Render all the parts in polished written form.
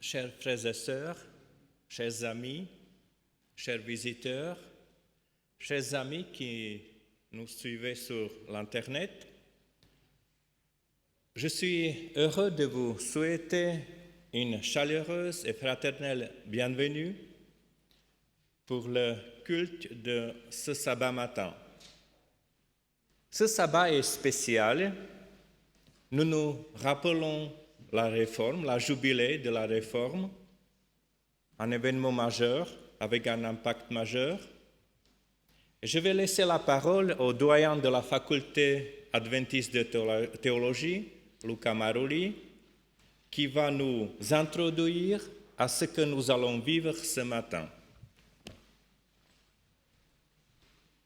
chers frères et sœurs, chers amis, chers visiteurs, chers amis qui nous suivez sur l'Internet, je suis heureux de vous souhaiter une chaleureuse et fraternelle bienvenue pour le culte de ce sabbat matin. Ce sabbat est spécial. Nous nous rappelons la Réforme, la jubilée de la Réforme, un événement majeur avec un impact majeur. Et je vais laisser la parole au doyen de la faculté adventiste de théologie, Luca Maruli, qui va nous introduire à ce que nous allons vivre ce matin.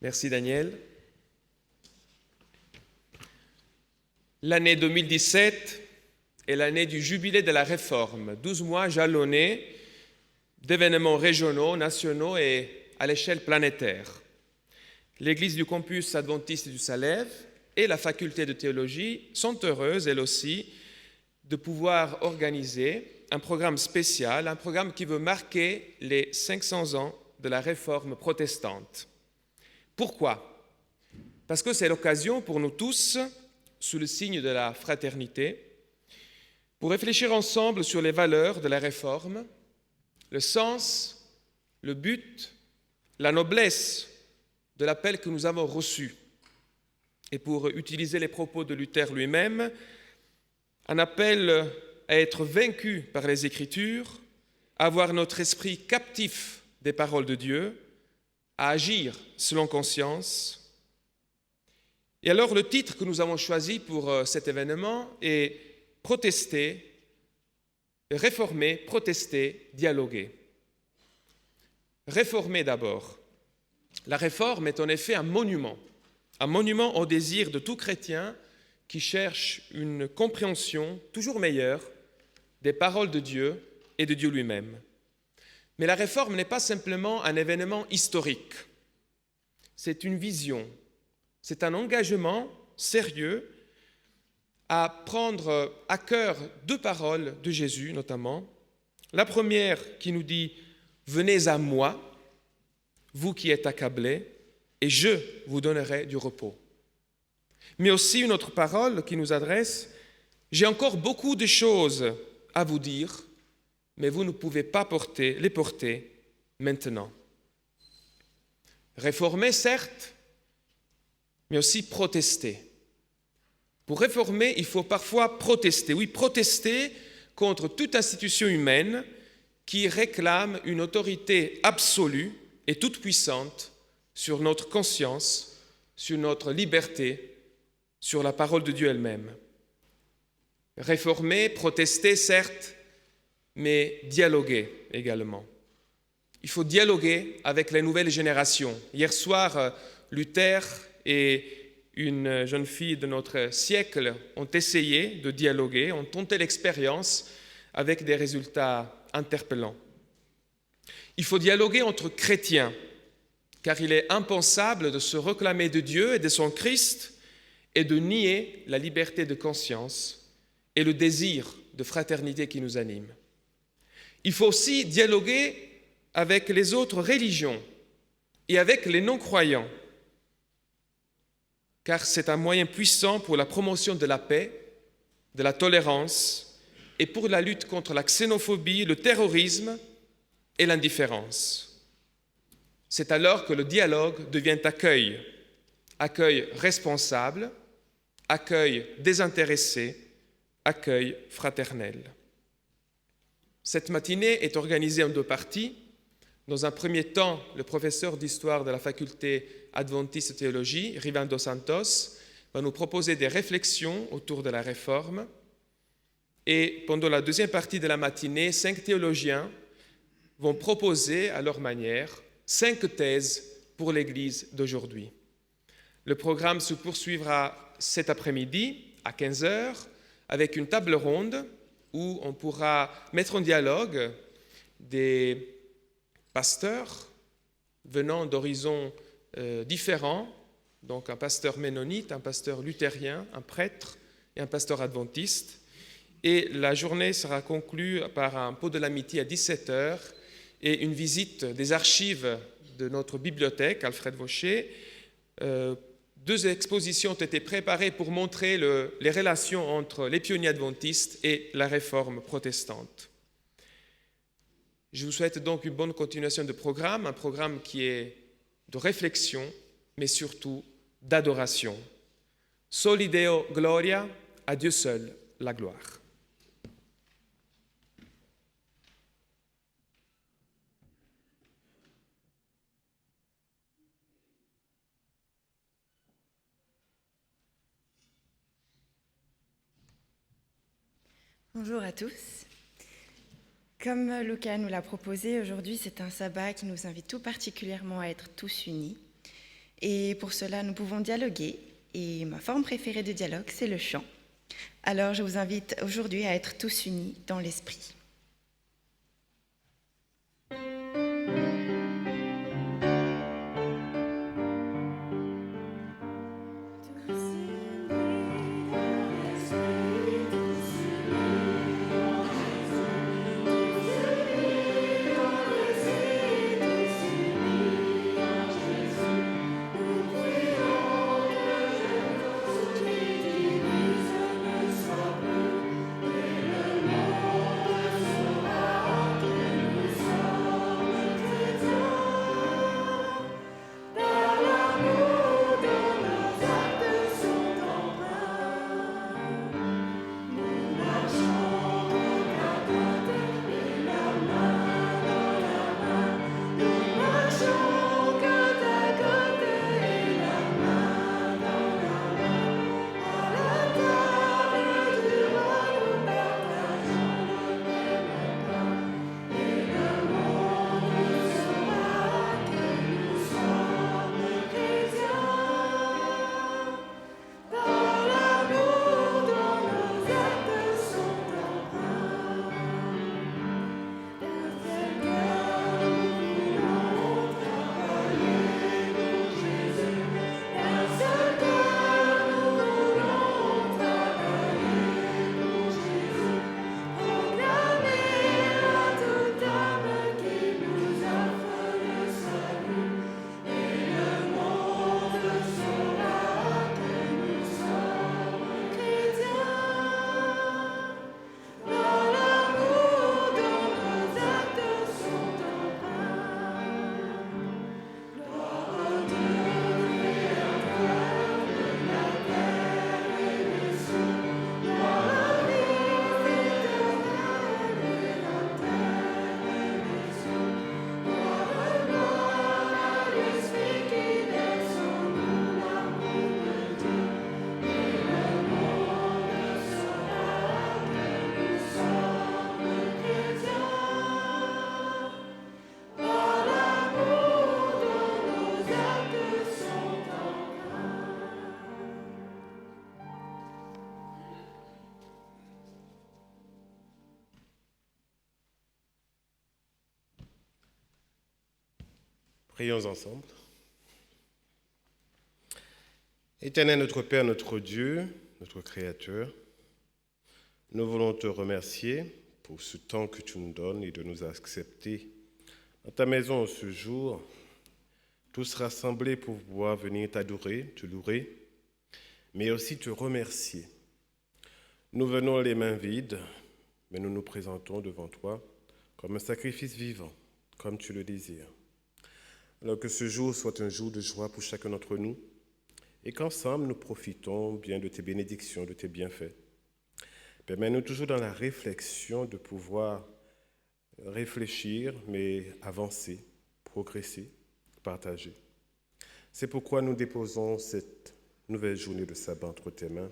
Merci Daniel. L'année 2017 est l'année du jubilé de la Réforme, 12 mois jalonnés d'événements régionaux, nationaux et à l'échelle planétaire. L'Église du campus adventiste du Salève et la faculté de théologie sont heureuses, elles aussi, de pouvoir organiser un programme spécial, un programme qui veut marquer les 500 ans de la Réforme protestante. Pourquoi ? Parce que c'est l'occasion pour nous tous, sous le signe de la fraternité, pour réfléchir ensemble sur les valeurs de la Réforme, le sens, le but, la noblesse de l'appel que nous avons reçu. Et pour utiliser les propos de Luther lui-même, un appel à être vaincu par les Écritures, à avoir notre esprit captif des paroles de Dieu, à agir selon conscience. Et alors le titre que nous avons choisi pour cet événement est « Protester, réformer, protester, dialoguer ». Réformer d'abord. La réforme est en effet un monument au désir de tout chrétien qui cherche une compréhension toujours meilleure des paroles de Dieu et de Dieu lui-même. Mais la réforme n'est pas simplement un événement historique, c'est une vision, c'est un engagement sérieux à prendre à cœur deux paroles de Jésus notamment. La première qui nous dit « Venez à moi, vous qui êtes accablés, et je vous donnerai du repos ». Mais aussi une autre parole qui nous adresse « J'ai encore beaucoup de choses à vous dire, mais vous ne pouvez pas les porter maintenant ». Réformer, certes, mais aussi protester. Pour réformer, il faut parfois protester. Oui, protester contre toute institution humaine qui réclame une autorité absolue et toute puissante sur notre conscience, sur notre liberté, sur la parole de Dieu elle-même. Réformer, protester, certes, mais dialoguer également. Il faut dialoguer avec les nouvelles générations. Hier soir, Luther et une jeune fille de notre siècle ont essayé de dialoguer, ont tenté l'expérience avec des résultats interpellants. Il faut dialoguer entre chrétiens, car il est impensable de se réclamer de Dieu et de son Christ et de nier la liberté de conscience et le désir de fraternité qui nous anime. Il faut aussi dialoguer avec les autres religions et avec les non-croyants, car c'est un moyen puissant pour la promotion de la paix, de la tolérance et pour la lutte contre la xénophobie, le terrorisme et l'indifférence. C'est alors que le dialogue devient accueil responsable, accueil désintéressé, accueil fraternel. Cette matinée est organisée en deux parties. Dans un premier temps, le professeur d'histoire de la faculté adventiste de théologie, Rivan dos Santos, va nous proposer des réflexions autour de la réforme. Et pendant la deuxième partie de la matinée, 5 théologiens vont proposer à leur manière 5 thèses pour l'Église d'aujourd'hui. Le programme se poursuivra cet après-midi à 15h avec une table ronde où on pourra mettre en dialogue des pasteurs venant d'horizons différents, donc un pasteur ménonite, un pasteur luthérien, un prêtre et un pasteur adventiste. Et la journée sera conclue par un pot de l'amitié à 17h et une visite des archives de notre bibliothèque, Alfred Vaucher. Deux expositions ont été préparées pour montrer les relations entre les pionniers adventistes et la réforme protestante. Je vous souhaite donc une bonne continuation de programme, un programme qui est de réflexion, mais surtout d'adoration. Soli Deo Gloria, à Dieu seul la gloire. Bonjour à tous. Comme Luca nous l'a proposé, aujourd'hui c'est un sabbat qui nous invite tout particulièrement à être tous unis. Et pour cela, nous pouvons dialoguer. Et ma forme préférée de dialogue, c'est le chant. Alors je vous invite aujourd'hui à être tous unis dans l'esprit. Prions ensemble. Éternel notre Père, notre Dieu, notre Créateur, nous voulons te remercier pour ce temps que tu nous donnes et de nous accepter dans ta maison ce jour, tous rassemblés pour pouvoir venir t'adorer, te louer, mais aussi te remercier. Nous venons les mains vides, mais nous nous présentons devant toi comme un sacrifice vivant, comme tu le désires. Alors que ce jour soit un jour de joie pour chacun d'entre nous et qu'ensemble nous profitons bien de tes bénédictions, de tes bienfaits. Permets-nous toujours dans la réflexion de pouvoir réfléchir, mais avancer, progresser, partager. C'est pourquoi nous déposons cette nouvelle journée de sabbat entre tes mains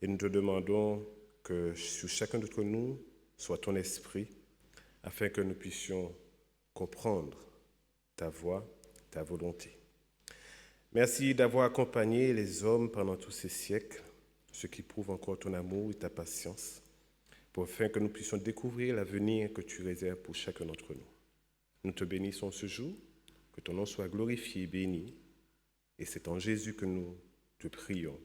et nous te demandons que sur chacun d'entre nous soit ton esprit afin que nous puissions comprendre ta voix, ta volonté. Merci d'avoir accompagné les hommes pendant tous ces siècles, ce qui prouve encore ton amour et ta patience, pour afin que nous puissions découvrir l'avenir que tu réserves pour chacun d'entre nous. Nous te bénissons ce jour, que ton nom soit glorifié et béni, et c'est en Jésus que nous te prions,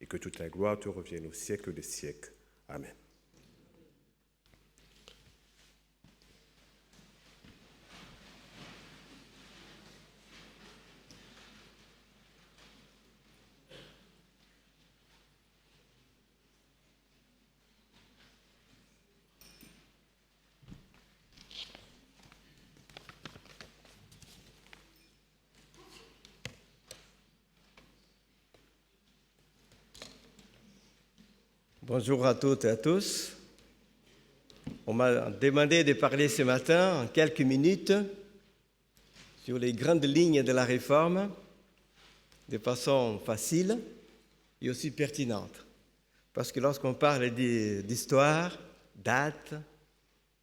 et que toute la gloire te revienne au siècle des siècles. Amen. Bonjour à toutes et à tous. On m'a demandé de parler ce matin en quelques minutes sur les grandes lignes de la réforme de façon facile et aussi pertinente. Parce que lorsqu'on parle d'histoire, date,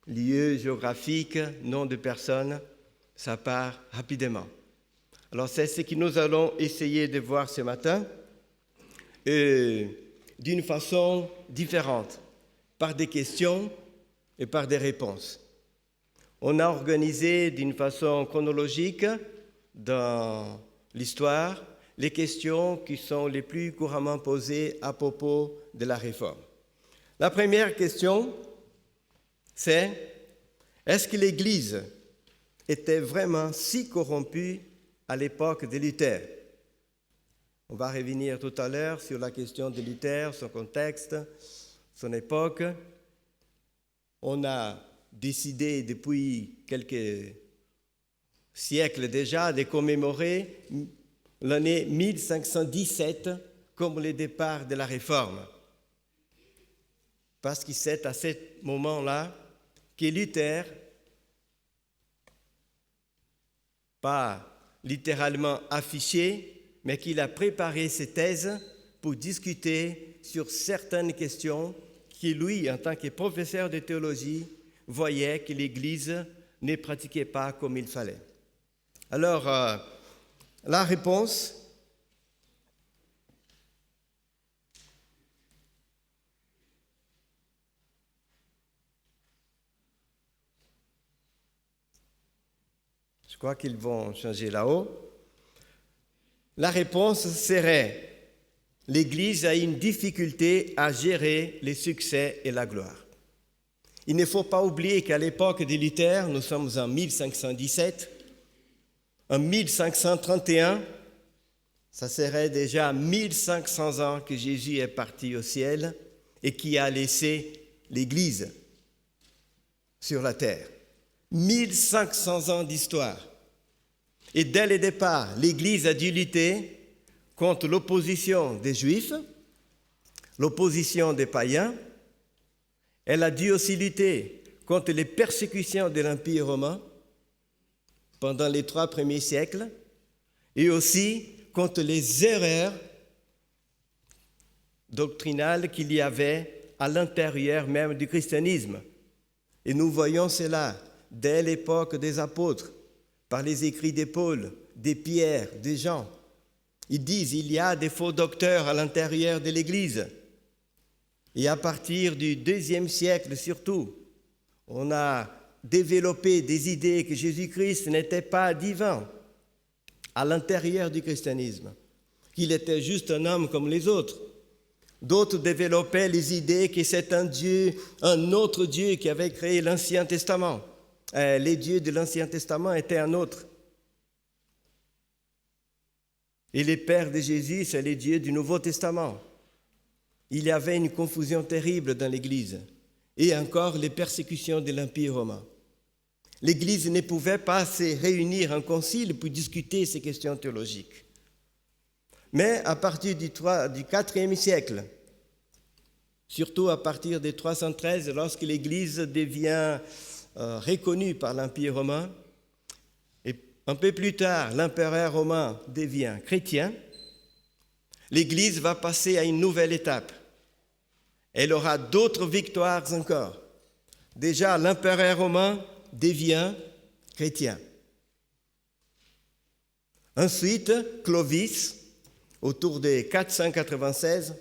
lieu géographique, nom de personne, ça part rapidement. Alors c'est ce que nous allons essayer de voir ce matin d'une façon différente, par des questions et par des réponses. On a organisé d'une façon chronologique dans l'histoire les questions qui sont les plus couramment posées à propos de la réforme. La première question, c'est est-ce que l'Église était vraiment si corrompue à l'époque de Luther? On va revenir tout à l'heure sur la question de Luther, son contexte, son époque. On a décidé depuis quelques siècles déjà de commémorer l'année 1517 comme le départ de la Réforme. Parce que c'est à ce moment-là que Luther, pas littéralement affiché, mais qu'il a préparé ses thèses pour discuter sur certaines questions qui, lui, en tant que professeur de théologie, voyait que l'Église ne pratiquait pas comme il fallait. Alors, la réponse, je crois qu'ils vont changer là-haut. La réponse serait l'Église a une difficulté à gérer les succès et la gloire. Il ne faut pas oublier qu'à l'époque de Luther, nous sommes en 1517, en 1531, ça serait déjà 1500 ans que Jésus est parti au ciel et qui a laissé l'Église sur la terre. 1500 ans d'histoire. Et dès le départ, l'Église a dû lutter contre l'opposition des Juifs, l'opposition des païens. Elle a dû aussi lutter contre les persécutions de l'Empire romain pendant les 3 premiers siècles et aussi contre les erreurs doctrinales qu'il y avait à l'intérieur même du christianisme. Et nous voyons cela dès l'époque des apôtres, par les écrits de Paul, de Pierre, de Jean. Ils disent qu'il y a des faux docteurs à l'intérieur de l'Église. Et à partir du IIe siècle surtout, on a développé des idées que Jésus-Christ n'était pas divin à l'intérieur du christianisme, qu'il était juste un homme comme les autres. D'autres développaient les idées que c'est un Dieu, un autre Dieu qui avait créé l'Ancien Testament. Les dieux de l'Ancien Testament étaient un autre. Et les pères de Jésus, c'est les dieux du Nouveau Testament. Il y avait une confusion terrible dans l'Église. Et encore les persécutions de l'Empire romain. L'Église ne pouvait pas se réunir en concile pour discuter ces questions théologiques. Mais à partir du IVe siècle, surtout à partir de 313, lorsque l'Église devient reconnue par l'Empire romain, et un peu plus tard, l'empereur romain devient chrétien, l'Église va passer à une nouvelle étape. Elle aura d'autres victoires encore. Déjà, l'empereur romain devient chrétien. Ensuite, Clovis, autour de 496,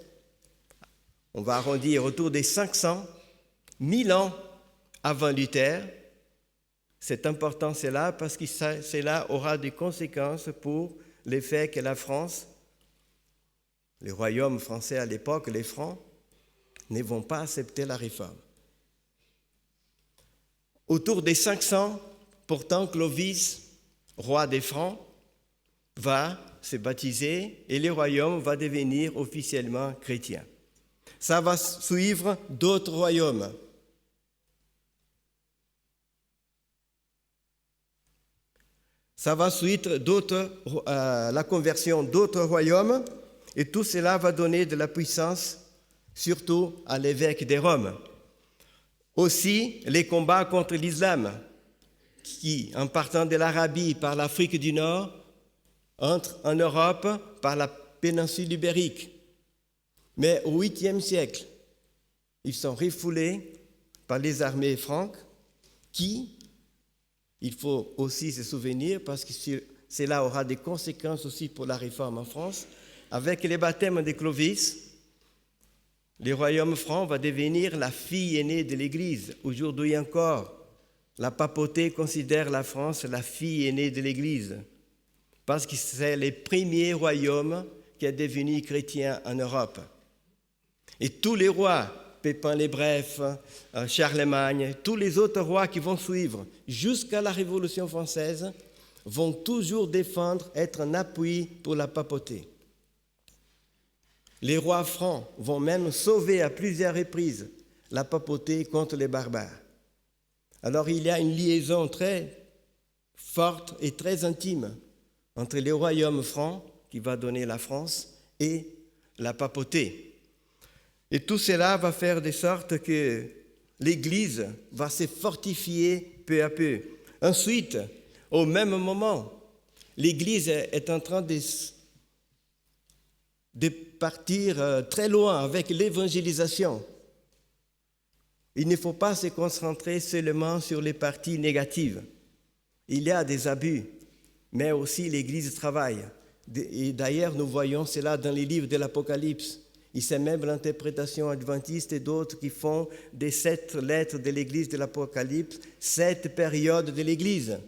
on va arrondir autour des 500, 1000 ans avant Luther. C'est important cela parce que cela aura des conséquences pour le fait que la France, le royaume français à l'époque, les Francs, ne vont pas accepter la réforme. Autour des 500, pourtant, Clovis, roi des Francs, va se baptiser et le royaume va devenir officiellement chrétien. Ça va suivre d'autres royaumes. Ça va suivre la conversion d'autres royaumes et tout cela va donner de la puissance surtout à l'évêque de Rome. Aussi, les combats contre l'islam, qui, en partant de l'Arabie par l'Afrique du Nord, entrent en Europe par la péninsule ibérique. Mais au 8e siècle, ils sont refoulés par les armées franques qui, il faut aussi se souvenir, parce que cela aura des conséquences aussi pour la réforme en France, avec les baptêmes de Clovis, le royaume franc va devenir la fille aînée de l'Église. Aujourd'hui encore, la papauté considère la France la fille aînée de l'Église, parce que c'est le premier royaume qui est devenu chrétien en Europe. Et tous les rois, Pépin le Bref, Charlemagne, tous les autres rois qui vont suivre jusqu'à la Révolution française vont toujours défendre, être un appui pour la papauté. Les rois francs vont même sauver à plusieurs reprises la papauté contre les barbares. Alors il y a une liaison très forte et très intime entre les royaumes francs, qui va donner la France, et la papauté. Et tout cela va faire de sorte que l'Église va se fortifier peu à peu. Ensuite, au même moment, l'Église est en train de partir très loin avec l'évangélisation. Il ne faut pas se concentrer seulement sur les parties négatives. Il y a des abus, mais aussi l'Église travaille. Et d'ailleurs, nous voyons cela dans les livres de l'Apocalypse. Il y a même l'interprétation adventiste et d'autres qui font des 7 lettres de l'Église de l'Apocalypse, 7 périodes de l'Église.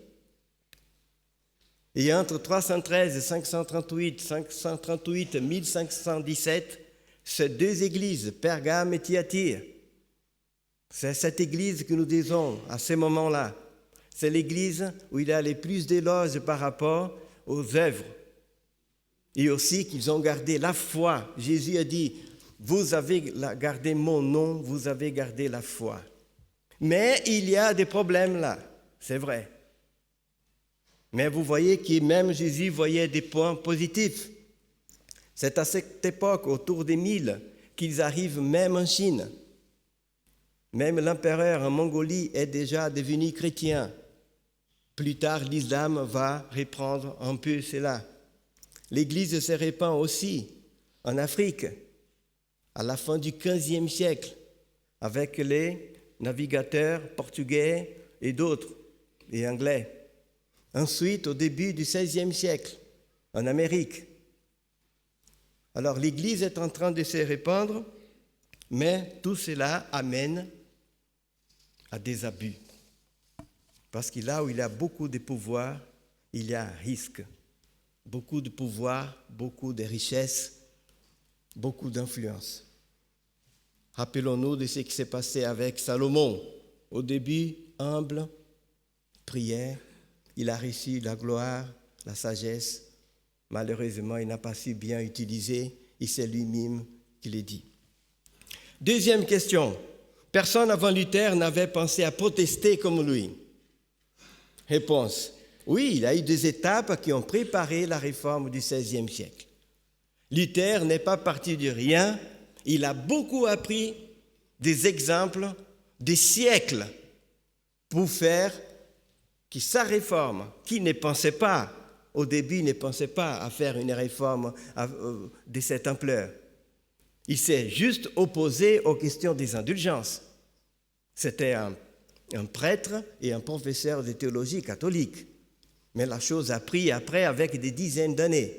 Et entre 313 538 et 1517, ces 2 églises, Pergame et Thyatire, c'est cette église que nous disons à ce moment-là. C'est l'église où il y a le plus d'éloges par rapport aux œuvres. Et aussi qu'ils ont gardé la foi. Jésus a dit, vous avez gardé mon nom, vous avez gardé la foi. Mais il y a des problèmes là, c'est vrai. Mais vous voyez que même Jésus voyait des points positifs. C'est à cette époque, autour des 1000, qu'ils arrivent même en Chine. Même l'empereur en Mongolie est déjà devenu chrétien. Plus tard, l'islam va reprendre un peu cela. L'Église se répand aussi en Afrique, à la fin du XVe siècle, avec les navigateurs portugais et d'autres, et anglais. Ensuite, au début du XVIe siècle, en Amérique. Alors, l'Église est en train de se répandre, mais tout cela amène à des abus. Parce que là où il y a beaucoup de pouvoir, il y a un risque. Beaucoup de pouvoir, beaucoup de richesses, beaucoup d'influence. Rappelons-nous de ce qui s'est passé avec Salomon. Au début, humble, prière, il a reçu la gloire, la sagesse. Malheureusement, il n'a pas su bien utiliser, et c'est lui-même qui l'a dit. Deuxième question. Personne avant Luther n'avait pensé à protester comme lui. Réponse. Oui, il y a eu des étapes qui ont préparé la réforme du XVIe siècle. Luther n'est pas parti de rien, il a beaucoup appris des exemples des siècles pour faire que sa réforme, qui ne pensait pas, au début ne pensait pas à faire une réforme de cette ampleur. Il s'est juste opposé aux questions des indulgences. C'était un prêtre et un professeur de théologie catholique. Mais la chose a pris après avec des dizaines d'années.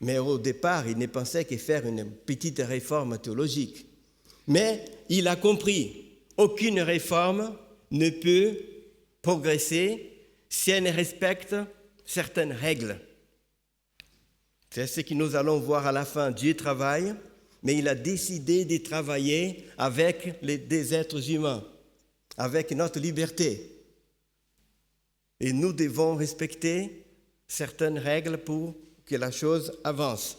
Mais au départ, il ne pensait que faire une petite réforme théologique. Mais il a compris, aucune réforme ne peut progresser si elle ne respecte certaines règles. C'est ce que nous allons voir à la fin. Dieu travaille, mais il a décidé de travailler avec des êtres humains, avec notre liberté. Et nous devons respecter certaines règles pour que la chose avance.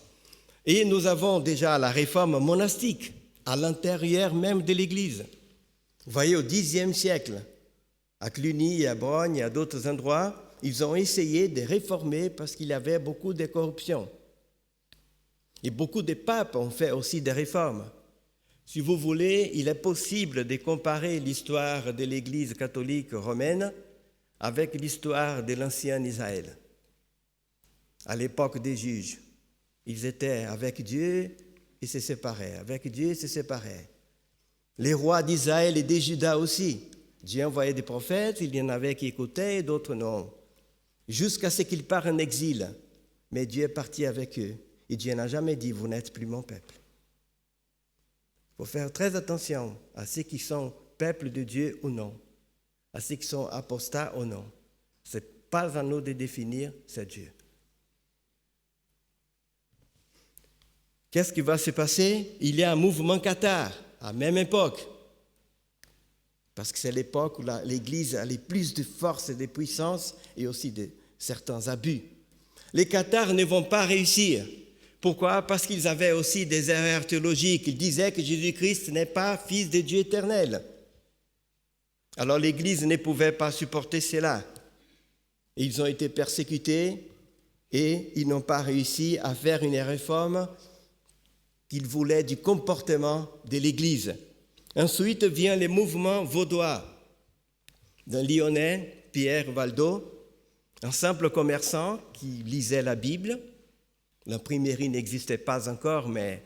Et nous avons déjà la réforme monastique à l'intérieur même de l'Église. Vous voyez, au Xe siècle, à Cluny et à Brogne et à d'autres endroits, ils ont essayé de réformer parce qu'il y avait beaucoup de corruption. Et beaucoup de papes ont fait aussi des réformes. Si vous voulez, il est possible de comparer l'histoire de l'Église catholique romaine avec l'histoire de l'ancien Israël. À l'époque des juges, ils étaient avec Dieu et se séparaient. Avec Dieu, ils se séparaient. Les rois d'Israël et de Juda aussi. Dieu envoyait des prophètes, il y en avait qui écoutaient et d'autres non. Jusqu'à ce qu'ils partent en exil. Mais Dieu est parti avec eux. Et Dieu n'a jamais dit, vous n'êtes plus mon peuple. Il faut faire très attention à ceux qui sont peuple de Dieu ou non, à ceux qui sont apostats ou non. Ce n'est pas à nous de définir, c'est Dieu. Qu'est-ce qui va se passer? Il y a un mouvement cathare à la même époque, parce que c'est l'époque où l'Église a le plus de force et de puissance et aussi de certains abus. Les cathares ne vont pas réussir. Pourquoi? Parce qu'ils avaient aussi des erreurs théologiques. Ils disaient que Jésus-Christ n'est pas fils de Dieu éternel. Alors l'Église ne pouvait pas supporter cela. Ils ont été persécutés et ils n'ont pas réussi à faire une réforme qu'ils voulaient du comportement de l'Église. Ensuite vient le mouvement vaudois d'un Lyonnais, Pierre Valdo, un simple commerçant qui lisait la Bible. L'imprimerie n'existait pas encore, mais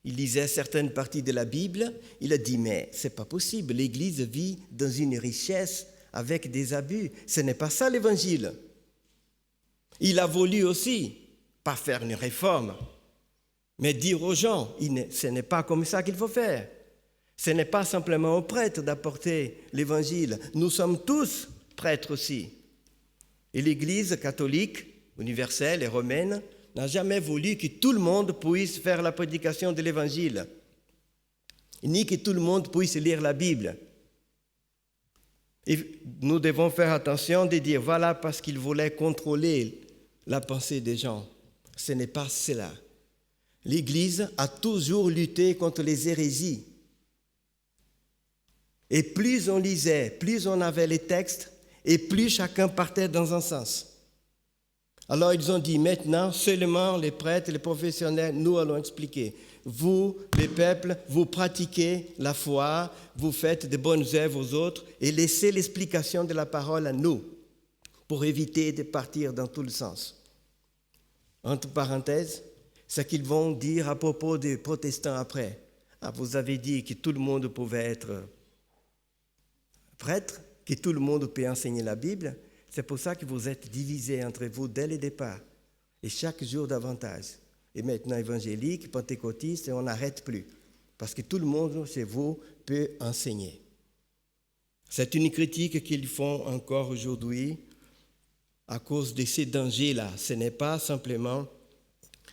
il lisait certaines parties de la Bible. Il a dit, mais ce n'est pas possible, l'Église vit dans une richesse avec des abus. Ce n'est pas ça l'Évangile. Il a voulu aussi, pas faire une réforme, mais dire aux gens, ce n'est pas comme ça qu'il faut faire. Ce n'est pas simplement aux prêtres d'apporter l'Évangile. Nous sommes tous prêtres aussi. Et l'Église catholique, universelle et romaine, n'a jamais voulu que tout le monde puisse faire la prédication de l'Évangile, ni que tout le monde puisse lire la Bible. Et nous devons faire attention de dire, voilà, parce qu'il voulait contrôler la pensée des gens. Ce n'est pas cela. L'Église a toujours lutté contre les hérésies. Et plus on lisait, plus on avait les textes, et plus chacun partait dans un sens. Alors ils ont dit, maintenant, seulement les prêtres, les professionnels, nous allons expliquer. Vous, les peuples, vous pratiquez la foi, vous faites de bonnes œuvres aux autres et laissez l'explication de la parole à nous pour éviter de partir dans tous les sens. Entre parenthèses, ce qu'ils vont dire à propos des protestants après. Ah, vous avez dit que tout le monde pouvait être prêtre, que tout le monde peut enseigner la Bible. C'est pour ça que vous êtes divisés entre vous dès le départ, et chaque jour davantage. Et maintenant, évangélique, pentecôtiste, et on n'arrête plus, parce que tout le monde chez vous peut enseigner. C'est une critique qu'ils font encore aujourd'hui à cause de ces dangers-là. Ce n'est pas simplement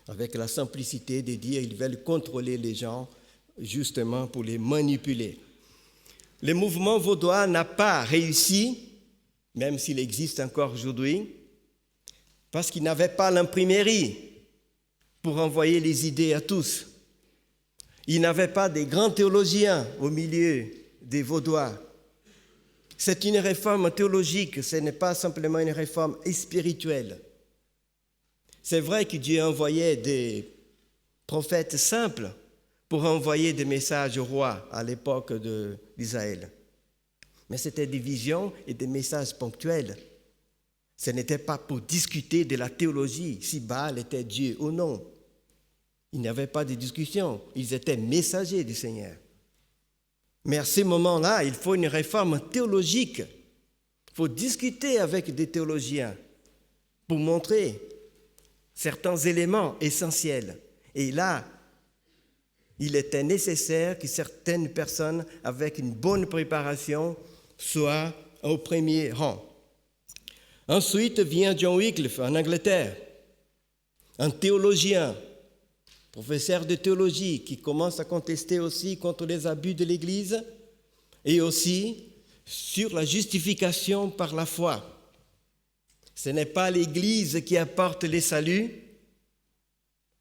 avec la simplicité de dire qu'ils veulent contrôler les gens, justement pour les manipuler. Le mouvement vaudois n'a pas réussi, même s'il existe encore aujourd'hui, parce qu'il n'avait pas l'imprimerie pour envoyer les idées à tous. Il n'avait pas de grands théologiens au milieu des Vaudois. C'est une réforme théologique, ce n'est pas simplement une réforme spirituelle. C'est vrai que Dieu envoyait des prophètes simples pour envoyer des messages au roi à l'époque d'Israël. Mais c'était des visions et des messages ponctuels. Ce n'était pas pour discuter de la théologie, si Baal était Dieu ou non. Il n'y avait pas de discussion, ils étaient messagers du Seigneur. Mais à ce moment-là, il faut une réforme théologique. Il faut discuter avec des théologiens pour montrer certains éléments essentiels. Et là, il était nécessaire que certaines personnes avec une bonne préparation soient au premier rang. Ensuite vient John Wycliffe en Angleterre, un théologien, professeur de théologie qui commence à contester aussi contre les abus de l'Église et aussi sur la justification par la foi. Ce n'est pas l'Église qui apporte le salut,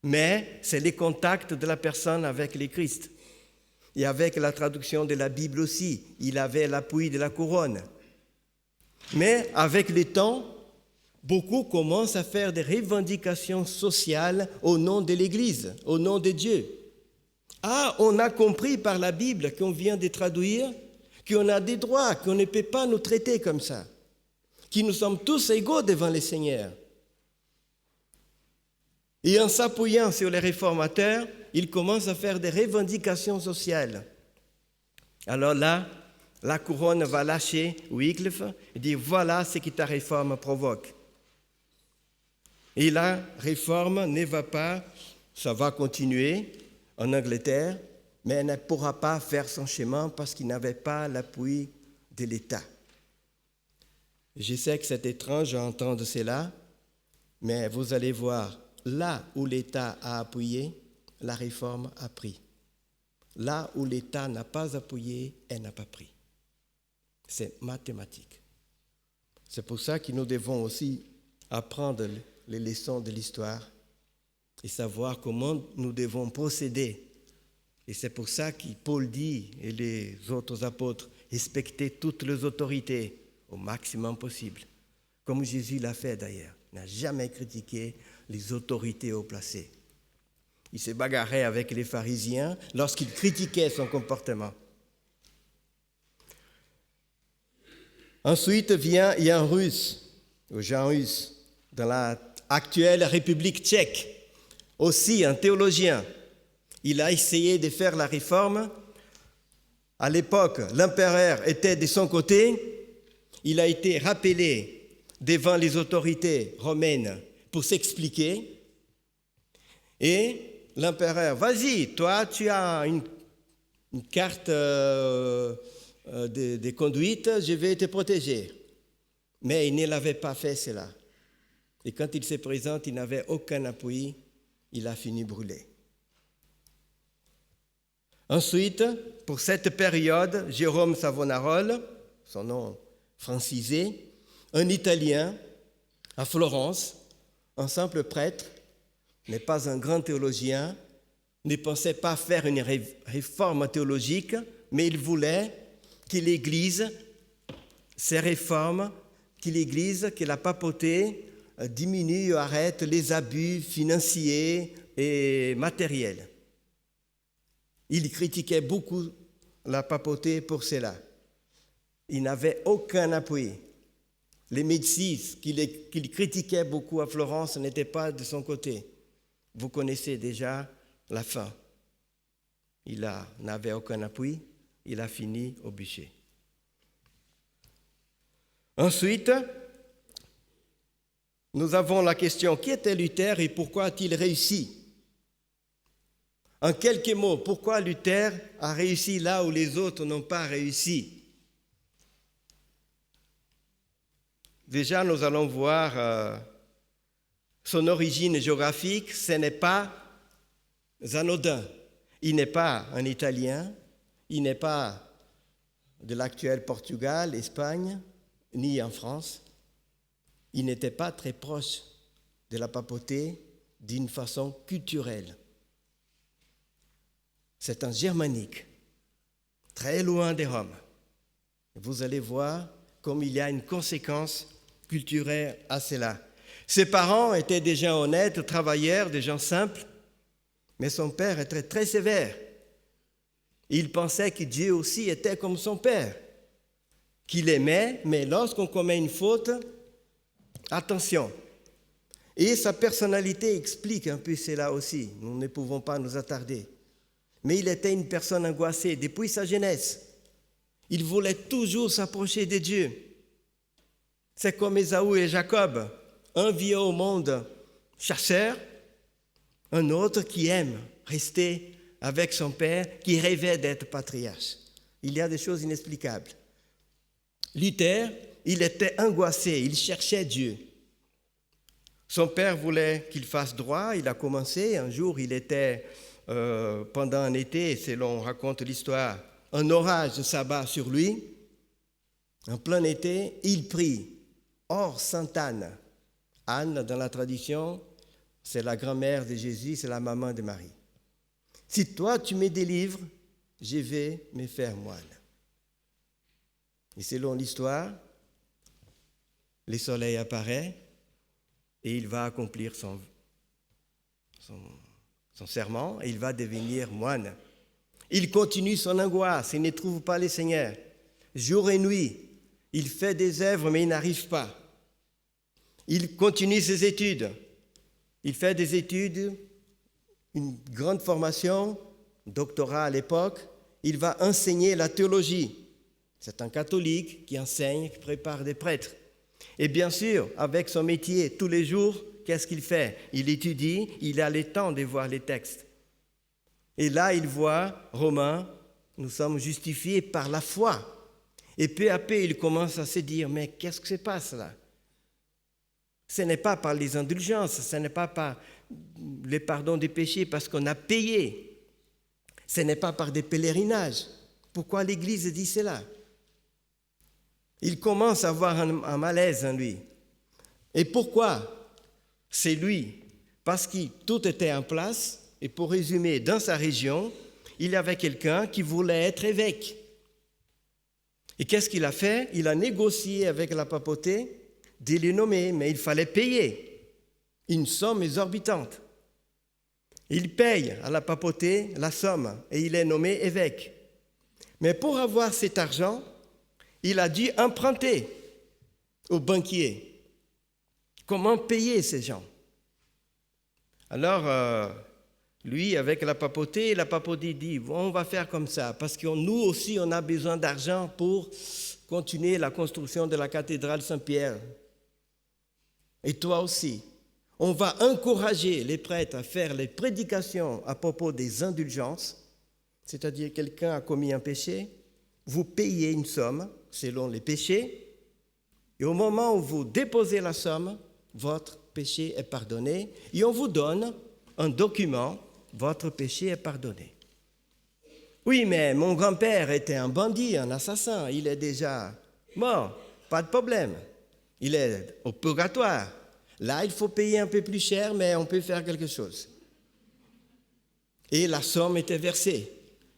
mais c'est le contact de la personne avec le Christ. Et avec la traduction de la Bible aussi, il avait l'appui de la couronne. Mais avec le temps, beaucoup commencent à faire des revendications sociales au nom de l'Église, au nom de Dieu. Ah, on a compris par la Bible qu'on vient de traduire qu'on a des droits, qu'on ne peut pas nous traiter comme ça, que nous sommes tous égaux devant le Seigneur. Et en s'appuyant sur les réformateurs, ils commencent à faire des revendications sociales. Alors là, la couronne va lâcher Wycliffe et dire voilà ce que ta réforme provoque. Et la réforme ne va pas, ça va continuer en Angleterre, mais elle ne pourra pas faire son chemin parce qu'il n'avait pas l'appui de l'État. Je sais que c'est étrange d'entendre cela, mais vous allez voir, là où l'État a appuyé, la réforme a pris. Là où l'État n'a pas appuyé, elle n'a pas pris. C'est mathématique. C'est pour ça que nous devons aussi apprendre les leçons de l'histoire et savoir comment nous devons procéder. Et c'est pour ça que Paul dit, et les autres apôtres, respectez toutes les autorités au maximum possible, comme Jésus l'a fait d'ailleurs. Il n'a jamais critiqué les autorités haut placées. Il se bagarrait avec les pharisiens lorsqu'ils critiquaient son comportement. Ensuite vient Jan Hus, ou Jan Hus, dans l'actuelle République tchèque, aussi un théologien. Il a essayé de faire la réforme. À l'époque, l'empereur était de son côté. Il a été rappelé devant les autorités romaines pour s'expliquer. Et l'empereur, vas-y, toi, tu as une carte de conduite, je vais te protéger. Mais il ne l'avait pas fait, cela. Et quand il se présente, il n'avait aucun appui, il a fini brûlé. Ensuite, pour cette période, Jérôme Savonarole, son nom francisé, un Italien à Florence, un simple prêtre, n'est pas un grand théologien, ne pensait pas faire une réforme théologique, mais il voulait que l'Église, ces réformes, que l'Église, que la papauté diminue ou arrête les abus financiers et matériels. Il critiquait beaucoup la papauté pour cela. Il n'avait aucun appui. Les Médicis qu'il critiquait beaucoup à Florence n'étaient pas de son côté. Vous connaissez déjà la fin. Il n'avait aucun appui, il a fini au bûcher. Ensuite, nous avons la question, qui était Luther et pourquoi a-t-il réussi? En quelques mots, pourquoi Luther a réussi là où les autres n'ont pas réussi? Déjà, nous allons voir son origine géographique, ce n'est pas anodin. Il n'est pas un Italien, il n'est pas de l'actuel Portugal, Espagne, ni en France. Il n'était pas très proche de la papauté d'une façon culturelle. C'est un germanique, très loin de Rome. Vous allez voir comme il y a une conséquence culturelle à cela. Ses parents étaient des gens honnêtes, travailleurs, des gens simples, mais son père était très sévère. Il pensait que Dieu aussi était comme son père, qu'il aimait, mais lorsqu'on commet une faute, attention. Et sa personnalité explique un peu cela aussi, nous ne pouvons pas nous attarder. Mais il était une personne angoissée depuis sa jeunesse. Il voulait toujours s'approcher de Dieu. C'est comme Ésaü et Jacob. Un vit au monde chasseur, un autre qui aime rester avec son père, qui rêvait d'être patriarche. Il y a des choses inexplicables. Luther, il était angoissé, il cherchait Dieu. Son père voulait qu'il fasse droit, il a commencé. Un jour, il était, pendant un été, selon raconte l'histoire, un orage s'abat sur lui. En plein été, il prie. Or, Sainte Anne, Anne, dans la tradition, c'est la grand-mère de Jésus, c'est la maman de Marie. Si toi, tu me délivres, je vais me faire moine. Et selon l'histoire, le soleil apparaît et il va accomplir son serment et il va devenir moine. Il continue son angoisse, il ne trouve pas le Seigneur. Jour et nuit, il fait des œuvres, mais il n'arrive pas. Il continue ses études. Il fait des études, une grande formation, doctorat à l'époque. Il va enseigner la théologie. C'est un catholique qui enseigne, qui prépare des prêtres. Et bien sûr, avec son métier, tous les jours, qu'est-ce qu'il fait? Il étudie, il a le temps de voir les textes. Et là, il voit, Romains, nous sommes justifiés par la foi. Et peu à peu, il commence à se dire, mais qu'est-ce qui se passe là? Ce n'est pas par les indulgences, ce n'est pas par le pardon des péchés parce qu'on a payé. Ce n'est pas par des pèlerinages. Pourquoi l'Église dit cela? Il commence à avoir un malaise en lui. Et pourquoi? C'est lui. Parce que tout était en place. Et pour résumer, dans sa région, il y avait quelqu'un qui voulait être évêque. Et qu'est-ce qu'il a fait? Il a négocié avec la papauté de le nommer, mais il fallait payer une somme exorbitante. Il paye à la papauté la somme et il est nommé évêque. Mais pour avoir cet argent, il a dû emprunter aux banquiers. Comment payer ces gens? Alors, lui, avec la papauté dit, on va faire comme ça, parce que nous aussi, on a besoin d'argent pour continuer la construction de la cathédrale Saint-Pierre. Et toi aussi. On va encourager les prêtres à faire les prédications à propos des indulgences, c'est-à-dire quelqu'un a commis un péché, vous payez une somme selon les péchés, et au moment où vous déposez la somme, votre péché est pardonné, et on vous donne un document, votre péché est pardonné. Oui, mais mon grand-père était un bandit, un assassin, il est déjà mort, pas de problème, il est au purgatoire. Là, il faut payer un peu plus cher, mais on peut faire quelque chose. Et la somme était versée.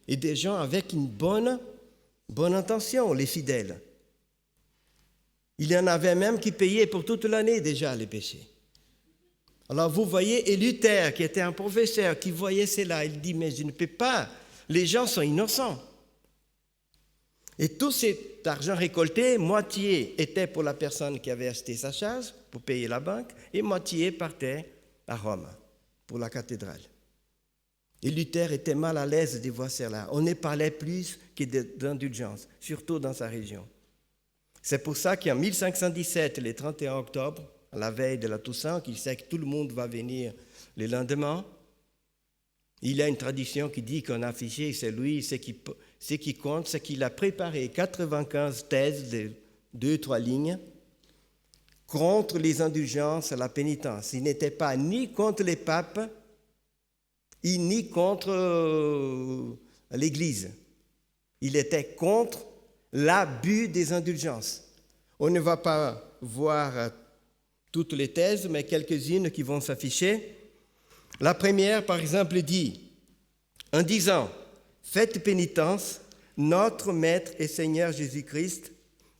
Et des gens avec une bonne intention, les fidèles. Il y en avait même qui payaient pour toute l'année déjà les péchés. Alors vous voyez, et Luther, qui était un professeur, qui voyait cela, il dit, mais je ne peux pas, les gens sont innocents. Et tout cet argent récolté, moitié était pour la personne qui avait acheté sa charge, pour payer la banque, et moitié partait à Rome, pour la cathédrale. Et Luther était mal à l'aise de voir cela. On ne parlait plus que d'indulgence, surtout dans sa région. C'est pour ça qu'en 1517, le 31 octobre, à la veille de la Toussaint, qu'il sait que tout le monde va venir le lendemain, il y a une tradition qui dit qu'on a affiché, c'est lui, ce qui compte, c'est qu'il a préparé 95 thèses de 2-3 lignes contre les indulgences et la pénitence. Il n'était pas ni contre les papes, ni contre l'Église. Il était contre l'abus des indulgences. On ne va pas voir toutes les thèses, mais quelques-unes qui vont s'afficher. La première, par exemple, dit, en disant, faites pénitence, notre Maître et Seigneur Jésus-Christ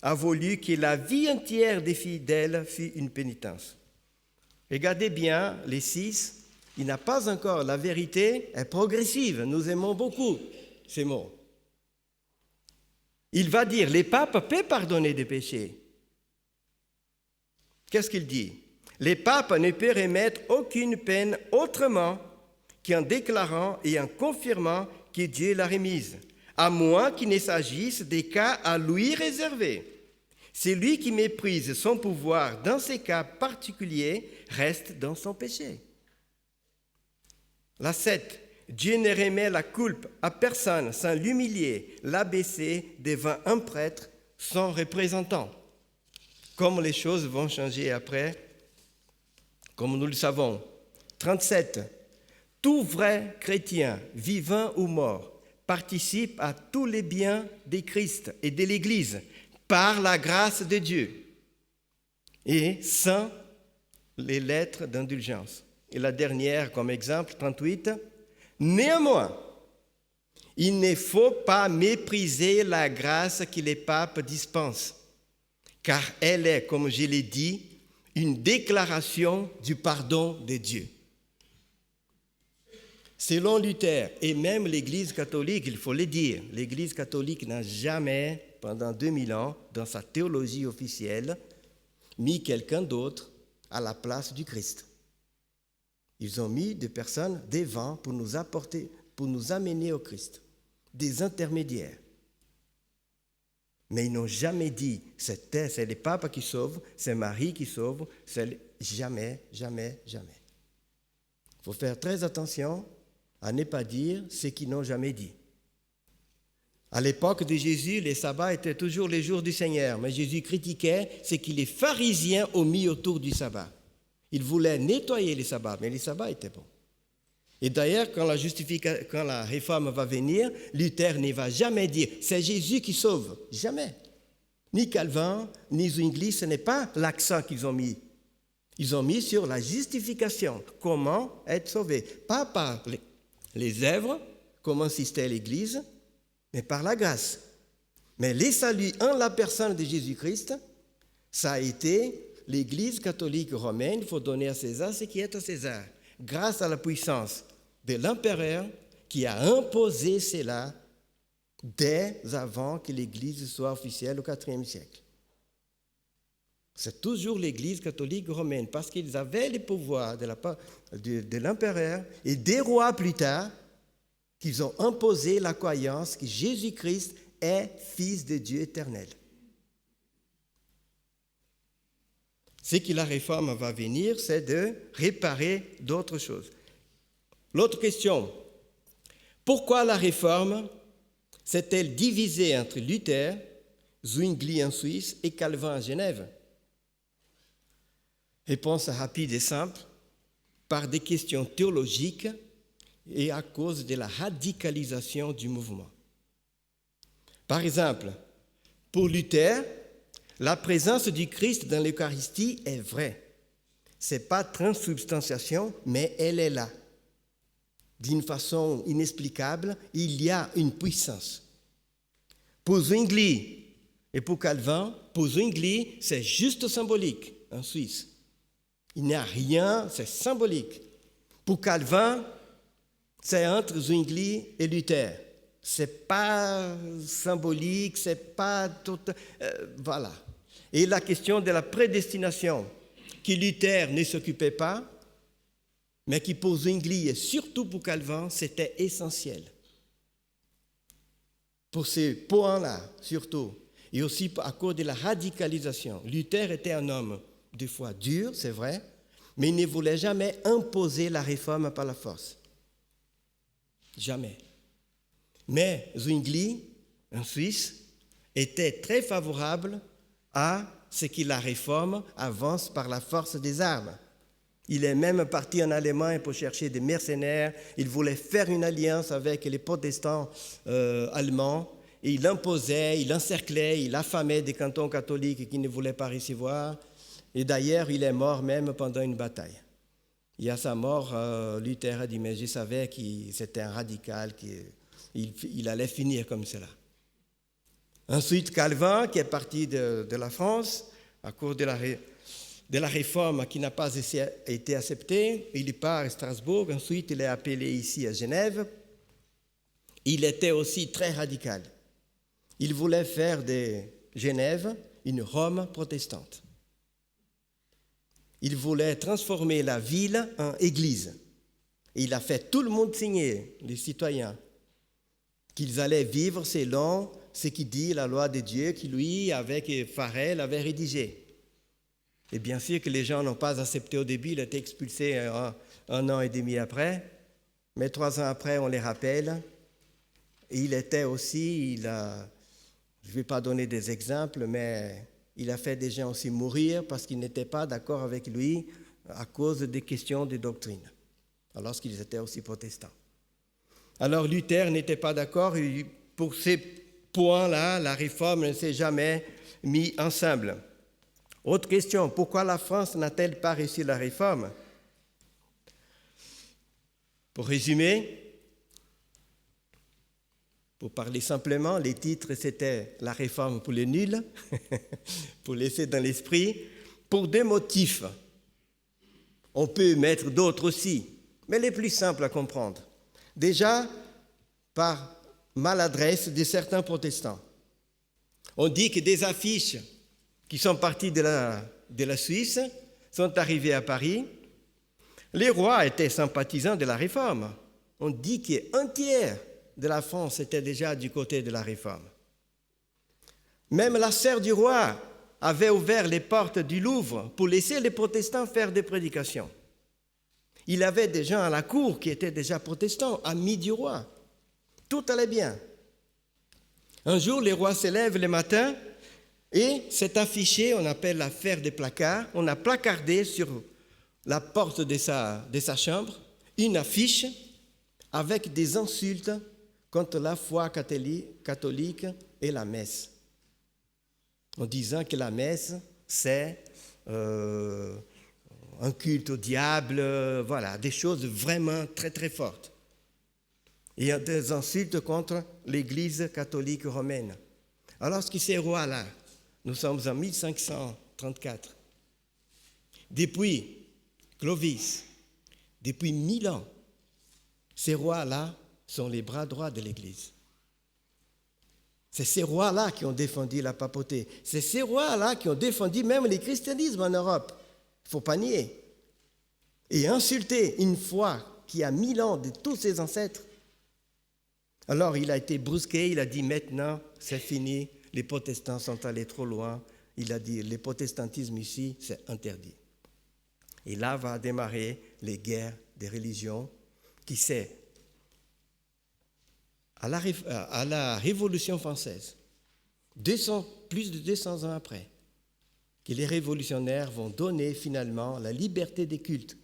a voulu que la vie entière des fidèles fût une pénitence. Regardez bien les 6, il n'a pas encore, la vérité est progressive, nous aimons beaucoup ces mots. Il va dire, les papes peuvent pardonner des péchés. Qu'est-ce qu'il dit? Les papes ne peuvent remettre aucune peine autrement qu'en déclarant et en confirmant que Dieu l'a remise, à moins qu'il ne s'agisse des cas à lui réservés. Celui qui méprise son pouvoir dans ces cas particuliers reste dans son péché. La 7. Dieu ne remet la culpe à personne sans l'humilier, l'abaisser devant un prêtre, son représentant. Comme les choses vont changer après, comme nous le savons. 37. Tout vrai chrétien, vivant ou mort, participe à tous les biens de Christ et de l'Église par la grâce de Dieu et sans les lettres d'indulgence. Et la dernière, comme exemple, 38. Néanmoins, il ne faut pas mépriser la grâce que les papes dispensent, car elle est, comme je l'ai dit, une déclaration du pardon de Dieu. Selon Luther et même l'Église catholique, il faut le dire, l'Église catholique n'a jamais, pendant 2000 ans, dans sa théologie officielle, mis quelqu'un d'autre à la place du Christ. Ils ont mis des personnes devant pour nous apporter, pour nous amener au Christ, des intermédiaires. Mais ils n'ont jamais dit, c'est le pape qui sauve, c'est Marie qui sauve, c'est jamais, jamais, jamais. Il faut faire très attention à ne pas dire ce qu'ils n'ont jamais dit. À l'époque de Jésus, les sabbats étaient toujours les jours du Seigneur, mais Jésus critiquait ce que les pharisiens ont mis autour du sabbat. Ils voulaient nettoyer les sabbats, mais les sabbats étaient bons. Et d'ailleurs, quand la réforme va venir, Luther ne va jamais dire « c'est Jésus qui sauve ». Jamais. Ni Calvin, ni Zwingli, ce n'est pas l'accent qu'ils ont mis. Ils ont mis sur la justification, comment être sauvé. Pas par les œuvres, comme insistait l'Église, mais par la grâce. Mais les saluts en la personne de Jésus-Christ, ça a été l'Église catholique romaine, il faut donner à César ce qui est à César, grâce à la puissance de l'empereur qui a imposé cela dès avant que l'Église soit officielle au IVe siècle. C'est toujours l'Église catholique romaine, parce qu'ils avaient le pouvoir de l'empereur et des rois plus tard, qu'ils ont imposé la croyance que Jésus-Christ est Fils de Dieu éternel. Ce que la réforme va venir, c'est de réparer d'autres choses. L'autre question, pourquoi la réforme s'est-elle divisée entre Luther, Zwingli en Suisse et Calvin à Genève? Réponse rapide et simple, par des questions théologiques et à cause de la radicalisation du mouvement. Par exemple, pour Luther, la présence du Christ dans l'Eucharistie est vraie. Ce n'est pas transubstantiation, mais elle est là. D'une façon inexplicable, il y a une puissance. Pour Zwingli et pour Calvin, pour Zwingli, c'est juste symbolique en Suisse. Il n'y a rien, c'est symbolique. Pour Calvin, c'est entre Zwingli et Luther. Ce n'est pas symbolique, ce n'est pas tout. Voilà. Et la question de la prédestination, que Luther ne s'occupait pas, mais qui pour Zwingli et surtout pour Calvin, c'était essentiel. Pour ces points-là, surtout, et aussi à cause de la radicalisation. Luther était un homme, des fois dur, c'est vrai, mais il ne voulait jamais imposer la réforme par la force. Jamais. Mais Zwingli, en Suisse, était très favorable à ce que la réforme avance par la force des armes. Il est même parti en Allemagne pour chercher des mercenaires. Il voulait faire une alliance avec les protestants allemands. Et il imposait, il encerclait, il affamait des cantons catholiques qui ne voulaient pas recevoir. Et d'ailleurs, il est mort même pendant une bataille. Et à sa mort, Luther a dit, mais je savais que c'était un radical, qu'il allait finir comme cela. Ensuite, Calvin, qui est parti de la France, à cause de la réforme qui n'a pas été acceptée, il part à Strasbourg, ensuite il est appelé ici à Genève. Il était aussi très radical. Il voulait faire de Genève une Rome protestante. Il voulait transformer la ville en église. Et il a fait tout le monde signer, les citoyens, qu'ils allaient vivre selon ce qui dit la loi de Dieu, qui lui, avec Farel, avait rédigé. Et bien sûr que les gens n'ont pas accepté au début, il a été expulsé un an et demi après, mais 3 ans après, on les rappelle. Et il était aussi, je ne vais pas donner des exemples, mais il a fait des gens aussi mourir parce qu'ils n'étaient pas d'accord avec lui à cause des questions de doctrine, alors qu'ils étaient aussi protestants. Alors Luther n'était pas d'accord, et pour ces points-là, la réforme ne s'est jamais mise ensemble. Autre question, pourquoi la France n'a-t-elle pas réussi la réforme? Pour résumer, pour parler simplement, les titres c'était la réforme pour les nuls, pour laisser dans l'esprit, pour 2 motifs. On peut mettre d'autres aussi, mais les plus simples à comprendre. Déjà, par maladresse de certains protestants. On dit que des affiches qui sont parties de la Suisse sont arrivées à Paris. Les rois étaient sympathisants de la Réforme. On dit qu'un tiers de la France était déjà du côté de la Réforme. Même la sœur du roi avait ouvert les portes du Louvre pour laisser les protestants faire des prédications. Il avait des gens à la cour qui étaient déjà protestants, amis du roi. Tout allait bien. Un jour, les rois se lèvent le matin et c'est affiché, on appelle l'affaire des placards, on a placardé sur la porte de sa chambre une affiche avec des insultes contre la foi catholique et la messe, en disant que la messe, c'est un culte au diable, voilà, des choses vraiment très très fortes. Il y a des insultes contre l'Église catholique romaine. Alors, ces rois-là, nous sommes en 1534. Depuis Clovis, depuis 1000 ans, ces rois-là sont les bras droits de l'Église. C'est ces rois-là qui ont défendu la papauté. C'est ces rois-là qui ont défendu même le christianisme en Europe. Il ne faut pas nier. Et insulter une foi qui a 1000 ans de tous ses ancêtres. Alors il a été brusqué, il a dit maintenant c'est fini, les protestants sont allés trop loin. Il a dit le protestantisme ici c'est interdit. Et là va démarrer les guerres des religions qui c'est à la Révolution française, plus de 200 ans après, que les révolutionnaires vont donner finalement la liberté des cultes.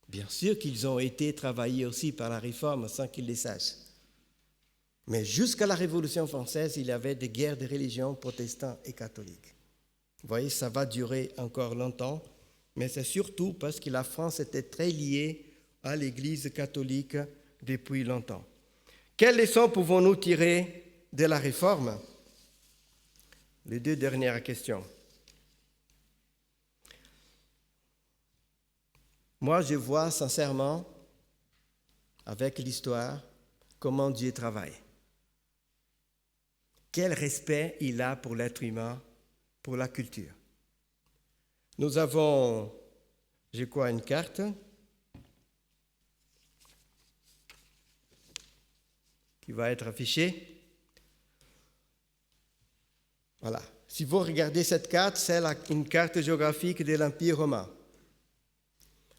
Bien sûr qu'ils ont été travaillés aussi par la Réforme sans qu'ils le sachent. Mais jusqu'à la Révolution française, il y avait des guerres de religions protestants et catholiques. Vous voyez, ça va durer encore longtemps, mais c'est surtout parce que la France était très liée à l'Église catholique depuis longtemps. Quelles leçons pouvons-nous tirer de la Réforme? Les deux dernières questions. Moi, je vois sincèrement, avec l'histoire, comment Dieu travaille. Quel respect il a pour l'être humain, pour la culture. Nous avons, je crois, une carte qui va être affichée. Voilà. Si vous regardez cette carte, c'est une carte géographique de l'Empire romain.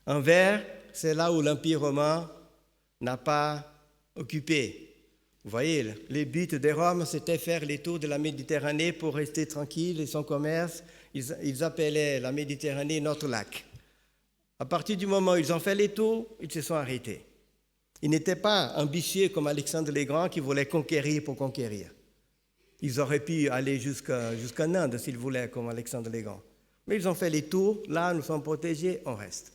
En vert, c'est là où l'Empire romain n'a pas occupé. Vous voyez, le but de Rome, c'était faire les tours de la Méditerranée pour rester tranquille et son commerce. Ils appelaient la Méditerranée notre lac. À partir du moment où ils ont fait les tours, ils se sont arrêtés. Ils n'étaient pas ambitieux comme Alexandre le Grand qui voulait conquérir pour conquérir. Ils auraient pu aller jusqu'en Inde s'ils voulaient, comme Alexandre le Grand. Mais ils ont fait les tours. Là, nous sommes protégés, on reste.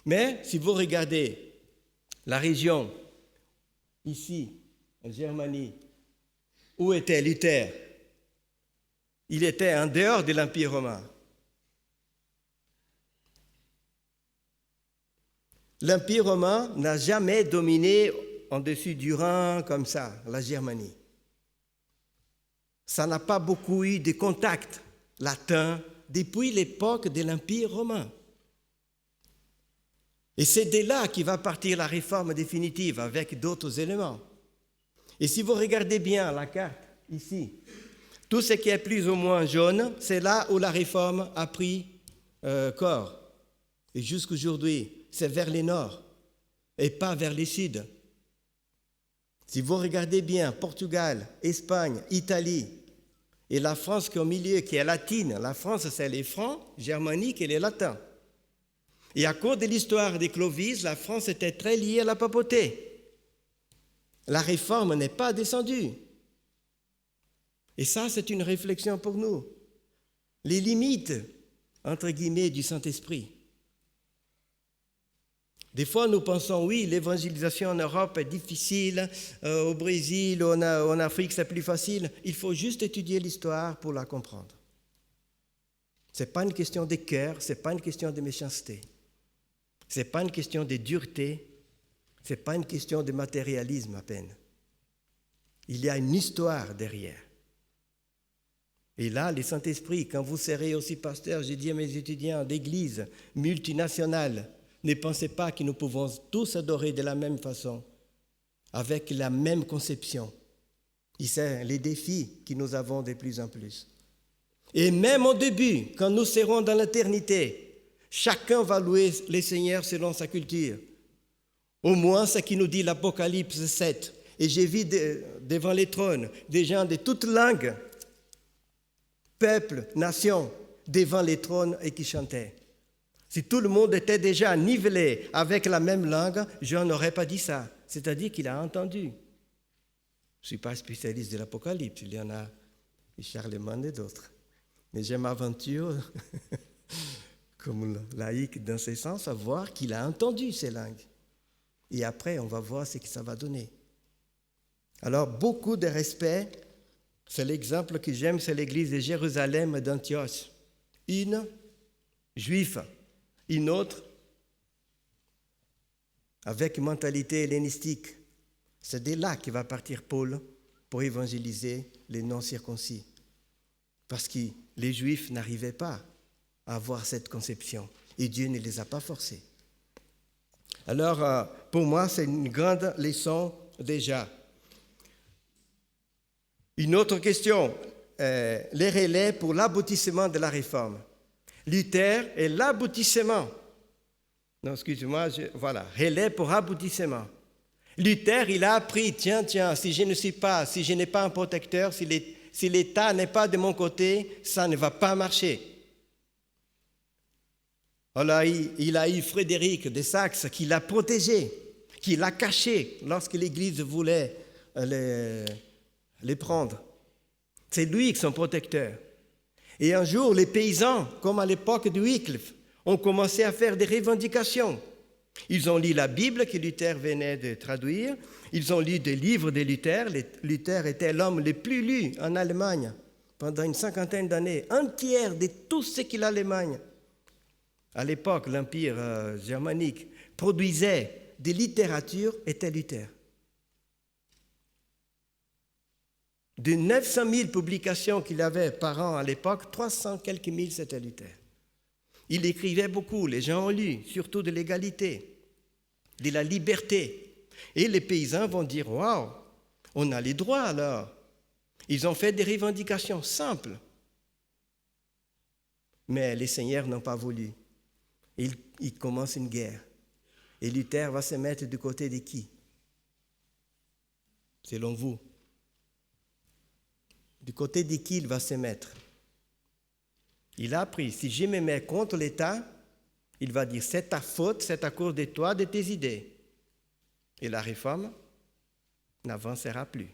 Mais si vous regardez la région, ici, en Germanie, où était Luther? Il était en dehors de l'Empire romain. L'Empire romain n'a jamais dominé en-dessus du Rhin comme ça, la Germanie. Ça n'a pas beaucoup eu de contact latin depuis l'époque de l'Empire romain. Et c'est de là qu'il va partir la réforme définitive avec d'autres éléments. Et si vous regardez bien la carte ici, tout ce qui est plus ou moins jaune, c'est là où la réforme a pris corps. Et jusqu'aujourd'hui, c'est vers le nord et pas vers le sud. Si vous regardez bien, Portugal, Espagne, Italie, et la France qui est au milieu, qui est latine, la France c'est les francs germaniques et les latins. Et à cause de l'histoire de Clovis, la France était très liée à la papauté. La réforme n'est pas descendue. Et ça, c'est une réflexion pour nous. Les limites, entre guillemets, du Saint-Esprit. Des fois, nous pensons, oui, l'évangélisation en Europe est difficile, au Brésil, en Afrique, c'est plus facile. Il faut juste étudier l'histoire pour la comprendre. Ce n'est pas une question de cœur, ce n'est pas une question de méchanceté. Ce n'est pas une question de dureté, Ce n'est pas une question de matérialisme à peine. Il y a une histoire derrière. Et là, le Saint-Esprit, quand vous serez aussi pasteur, j'ai dit à mes étudiants d'église multinationale, ne pensez pas que nous pouvons tous adorer de la même façon, avec la même conception. Et c'est les défis que nous avons de plus en plus. Et même au début, quand nous serons dans l'éternité, chacun va louer le Seigneur selon sa culture. Au moins, ce qui nous dit l'Apocalypse 7. Et j'ai vu devant les trônes des gens de toutes langues, peuples, nations, devant les trônes et qui chantaient. Si tout le monde était déjà nivelé avec la même langue, je n'aurais pas dit ça. C'est-à-dire qu'il a entendu. Je ne suis pas spécialiste de l'Apocalypse, il y en a Charlemagne et d'autres. Mais je m'aventure, comme laïque dans ce sens, à voir qu'il a entendu ces langues. Et après, on va voir ce que ça va donner. Alors, beaucoup de respect. C'est l'exemple que j'aime, c'est l'église de Jérusalem d'Antioche. Une, juive, une autre, avec mentalité hellénistique. C'est de là que va partir Paul pour évangéliser les non-circoncis. Parce que les Juifs n'arrivaient pas à avoir cette conception. Et Dieu ne les a pas forcés. Alors, pour moi, c'est une grande leçon déjà. Une autre question, les relais pour l'aboutissement de la réforme. Luther est l'aboutissement. Non, excusez-moi, voilà, relais pour aboutissement. Luther, il a appris, tiens, si je n'ai pas un protecteur, si l'État n'est pas de mon côté, ça ne va pas marcher. Alors, il a eu Frédéric de Saxe qui l'a protégé, qui l'a caché lorsque l'Église voulait les prendre. C'est lui son protecteur. Et un jour, les paysans, comme à l'époque de Wycliffe, ont commencé à faire des revendications. Ils ont lu la Bible que Luther venait de traduire. Ils ont lu des livres de Luther. Luther était l'homme le plus lu en Allemagne pendant une 50aine d'années. Un tiers de tout ce que l'Allemagne, à l'époque, l'Empire germanique, produisait de littérature était Luther. De 900 000 publications qu'il avait par an à l'époque, 300 quelques mille, c'était Luther. Il écrivait beaucoup, les gens ont lu, surtout de l'égalité, de la liberté. Et les paysans vont dire, waouh, on a les droits alors. Ils ont fait des revendications simples. Mais les seigneurs n'ont pas voulu. Ils commencent une guerre. Et Luther va se mettre du côté de qui? Selon vous? Du côté de qui il va se mettre? Il a appris, si je me mets contre l'État, il va dire, c'est ta faute, c'est à cause de toi, de tes idées. Et la réforme n'avancera plus.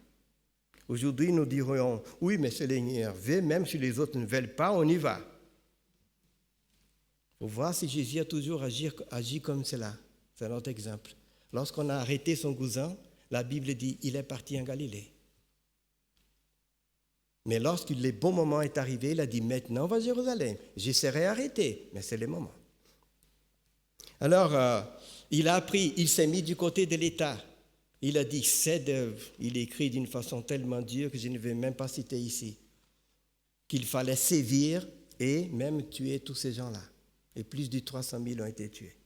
Aujourd'hui, nous dirons, oui, mais c'est l'énervé, même si les autres ne veulent pas, on y va. Il faut voir si Jésus a toujours agi comme cela. C'est notre exemple. Lorsqu'on a arrêté son cousin, la Bible dit, il est parti en Galilée. Mais lorsque le bon moment est arrivé, il a dit, maintenant on va à Jérusalem. Je serai arrêté, mais c'est le moment. Alors, il a appris, il s'est mis du côté de l'État. Il a dit, il écrit d'une façon tellement dure que je ne vais même pas citer ici, qu'il fallait sévir et même tuer tous ces gens-là. Et plus de 300 000 ont été tués.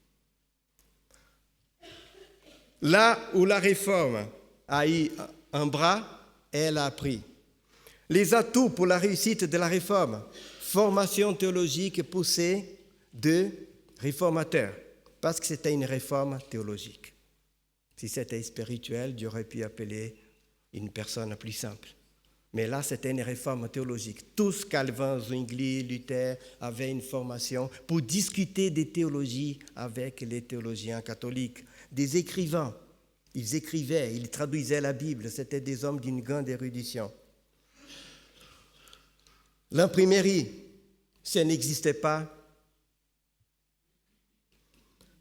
Là où la réforme a eu un bras, elle a appris. Les atouts pour la réussite de la réforme, formation théologique poussée de réformateurs, parce que c'était une réforme théologique. Si c'était spirituel, Dieu aurait pu appeler une personne plus simple. Mais là, c'était une réforme théologique. Tous, Calvin, Zwingli, Luther, avaient une formation pour discuter des théologies avec les théologiens catholiques. Des écrivains, ils écrivaient, ils traduisaient la Bible. C'était des hommes d'une grande érudition. L'imprimerie, ça n'existait pas.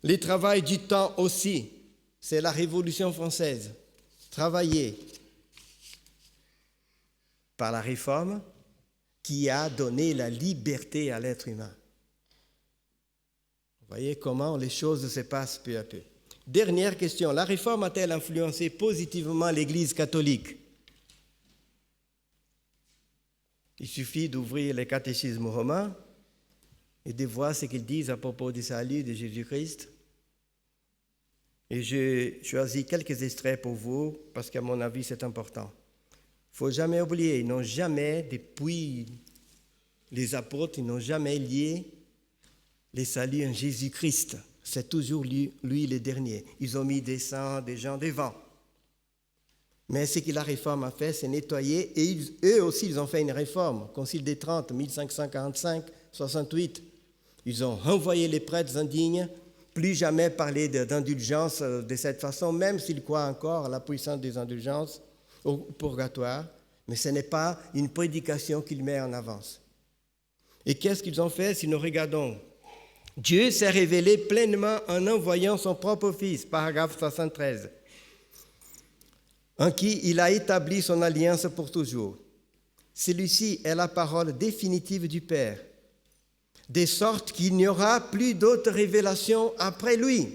Le travail du temps aussi, c'est la Révolution française. Travailler par la réforme qui a donné la liberté à l'être humain. Vous voyez comment les choses se passent peu à peu. Dernière question. La Réforme a-t-elle influencé positivement l'Église catholique? Il suffit d'ouvrir les catéchismes romains et de voir ce qu'ils disent à propos du salut de Jésus-Christ. Et j'ai choisi quelques extraits pour vous parce qu'à mon avis, c'est important. Il ne faut jamais oublier, ils n'ont jamais, depuis les apôtres, ils n'ont jamais lié les saluts en Jésus-Christ. C'est toujours lui le dernier. Ils ont mis des saints, des gens devant. Mais ce que la Réforme a fait, c'est nettoyer. Et eux aussi, ils ont fait une réforme. Concile des 30, 1545, 68. Ils ont renvoyé les prêtres indignes. Plus jamais parler d'indulgence de cette façon, même s'ils croient encore à la puissance des indulgences au purgatoire. Mais ce n'est pas une prédication qu'ils mettent en avance. Et qu'est-ce qu'ils ont fait si nous regardons? Dieu s'est révélé pleinement en envoyant son propre Fils, paragraphe 73, en qui il a établi son alliance pour toujours. Celui-ci est la parole définitive du Père, de sorte qu'il n'y aura plus d'autres révélations après lui.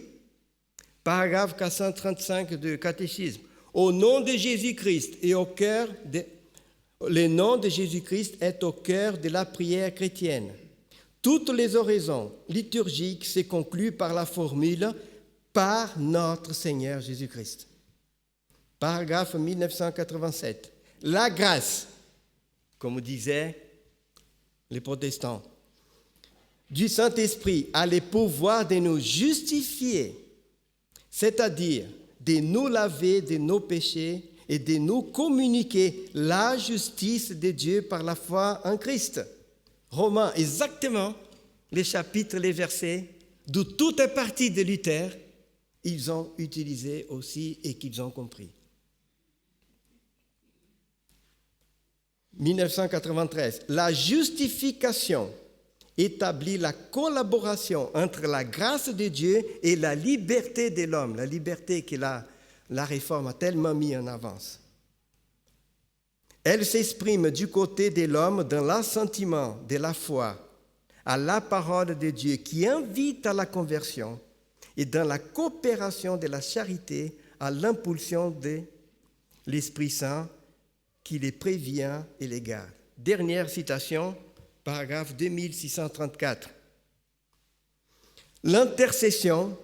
Paragraphe 435 du Catéchisme. Au nom de Jésus-Christ et au cœur le nom de Jésus-Christ est au cœur de la prière chrétienne. Toutes les oraisons liturgiques se concluent par la formule « par notre Seigneur Jésus-Christ ». Paragraphe 1987. La grâce, comme disaient les protestants, du Saint-Esprit a le pouvoir de nous justifier, c'est-à-dire de nous laver de nos péchés et de nous communiquer la justice de Dieu par la foi en Christ. Romains, exactement les chapitres, les versets, d'où tout est parti de Luther, ils ont utilisé aussi et qu'ils ont compris. 1993, la justification établit la collaboration entre la grâce de Dieu et la liberté de l'homme, la liberté que la Réforme a tellement mis en avance. Elle s'exprime du côté de l'homme dans l'assentiment de la foi à la parole de Dieu qui invite à la conversion et dans la coopération de la charité à l'impulsion de l'Esprit Saint qui les prévient et les garde. Dernière citation, paragraphe 2634. L'intercession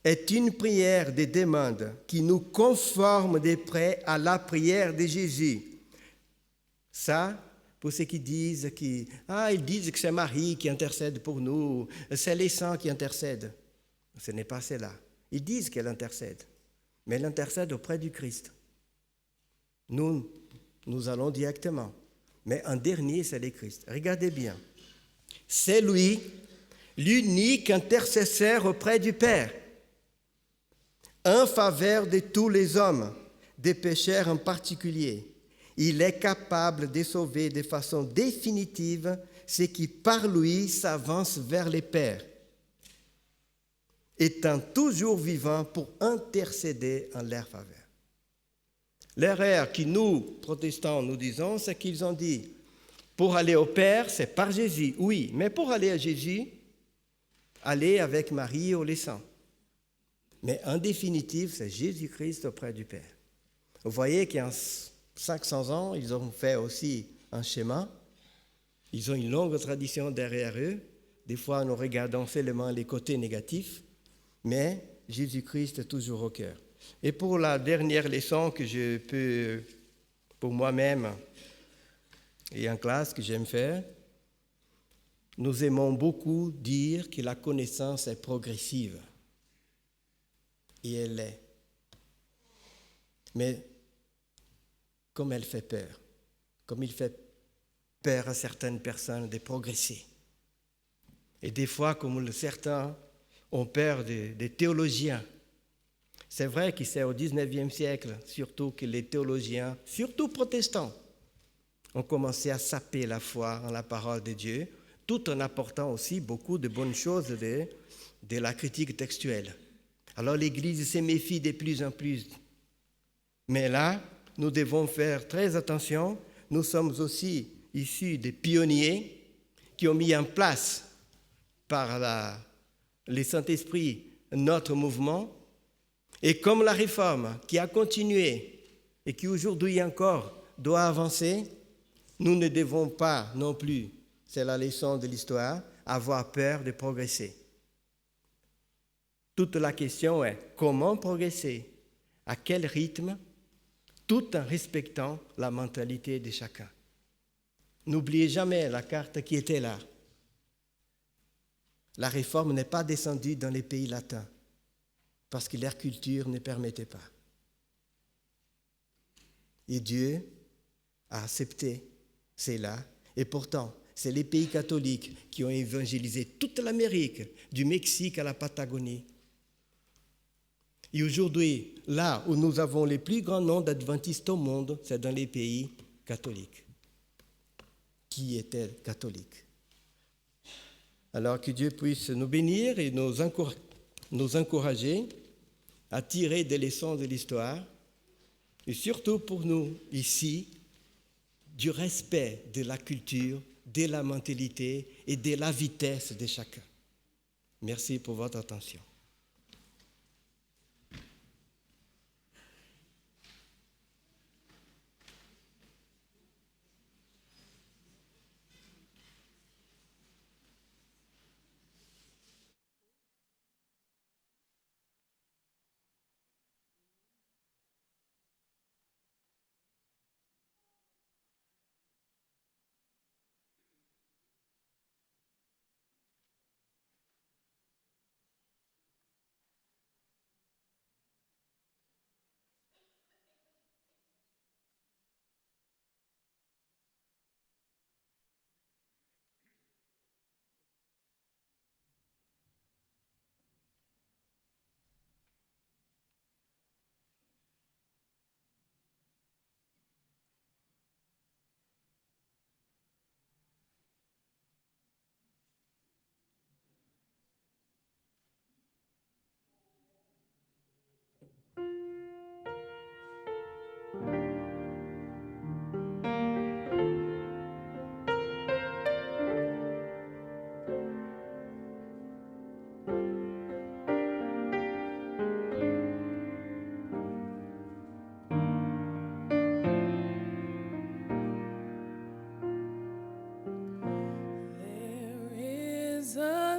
est une prière de demande qui nous conforme de près à la prière de Jésus. Ça, pour ceux qui disent ils disent que c'est Marie qui intercède pour nous, c'est les saints qui intercèdent. Ce n'est pas cela. Ils disent qu'elle intercède, mais elle intercède auprès du Christ. Nous allons directement. Mais en dernier, c'est le Christ. Regardez bien. C'est lui, l'unique intercesseur auprès du Père, en faveur de tous les hommes, des pécheurs en particulier. Il est capable de sauver de façon définitive ceux qui, par lui, s'avancent vers le Père, étant toujours vivants pour intercéder en leur faveur. L'erreur que nous, protestants, nous disons, c'est qu'ils ont dit, pour aller au Père, c'est par Jésus. Oui, mais pour aller à Jésus, aller avec Marie ou les saints. Mais en définitive, c'est Jésus-Christ auprès du Père. Vous voyez qu'en 500 ans, ils ont fait aussi un schéma. Ils ont une longue tradition derrière eux. Des fois, nous regardons seulement les côtés négatifs, mais Jésus-Christ est toujours au cœur. Et pour la dernière leçon que je peux, pour moi-même et en classe, que j'aime faire, nous aimons beaucoup dire que la connaissance est progressive. Et elle l'est. Mais comme elle fait peur, comme il fait peur à certaines personnes de progresser. Et des fois, comme certains ont peur des théologiens. C'est vrai que c'est au XIXe siècle, surtout que les théologiens, surtout protestants, ont commencé à saper la foi en la parole de Dieu, tout en apportant aussi beaucoup de bonnes choses de la critique textuelle. Alors l'Église se méfie de plus en plus. Mais là, nous devons faire très attention. Nous sommes aussi issus des pionniers qui ont mis en place par le Saint-Esprit notre mouvement. Et comme la réforme qui a continué et qui aujourd'hui encore doit avancer, nous ne devons pas non plus, c'est la leçon de l'histoire, avoir peur de progresser. Toute la question est comment progresser, à quel rythme, tout en respectant la mentalité de chacun. N'oubliez jamais la carte qui était là. La réforme n'est pas descendue dans les pays latins parce que leur culture ne permettait pas. Et Dieu a accepté cela. Et pourtant, c'est les pays catholiques qui ont évangélisé toute l'Amérique, du Mexique à la Patagonie. Et aujourd'hui, là où nous avons les plus grands nombres d'adventistes au monde, c'est dans les pays catholiques, qui étaient catholiques. Alors que Dieu puisse nous bénir et nous encourager à tirer des leçons de l'histoire, et surtout pour nous, ici, du respect de la culture, de la mentalité et de la vitesse de chacun. Merci pour votre attention.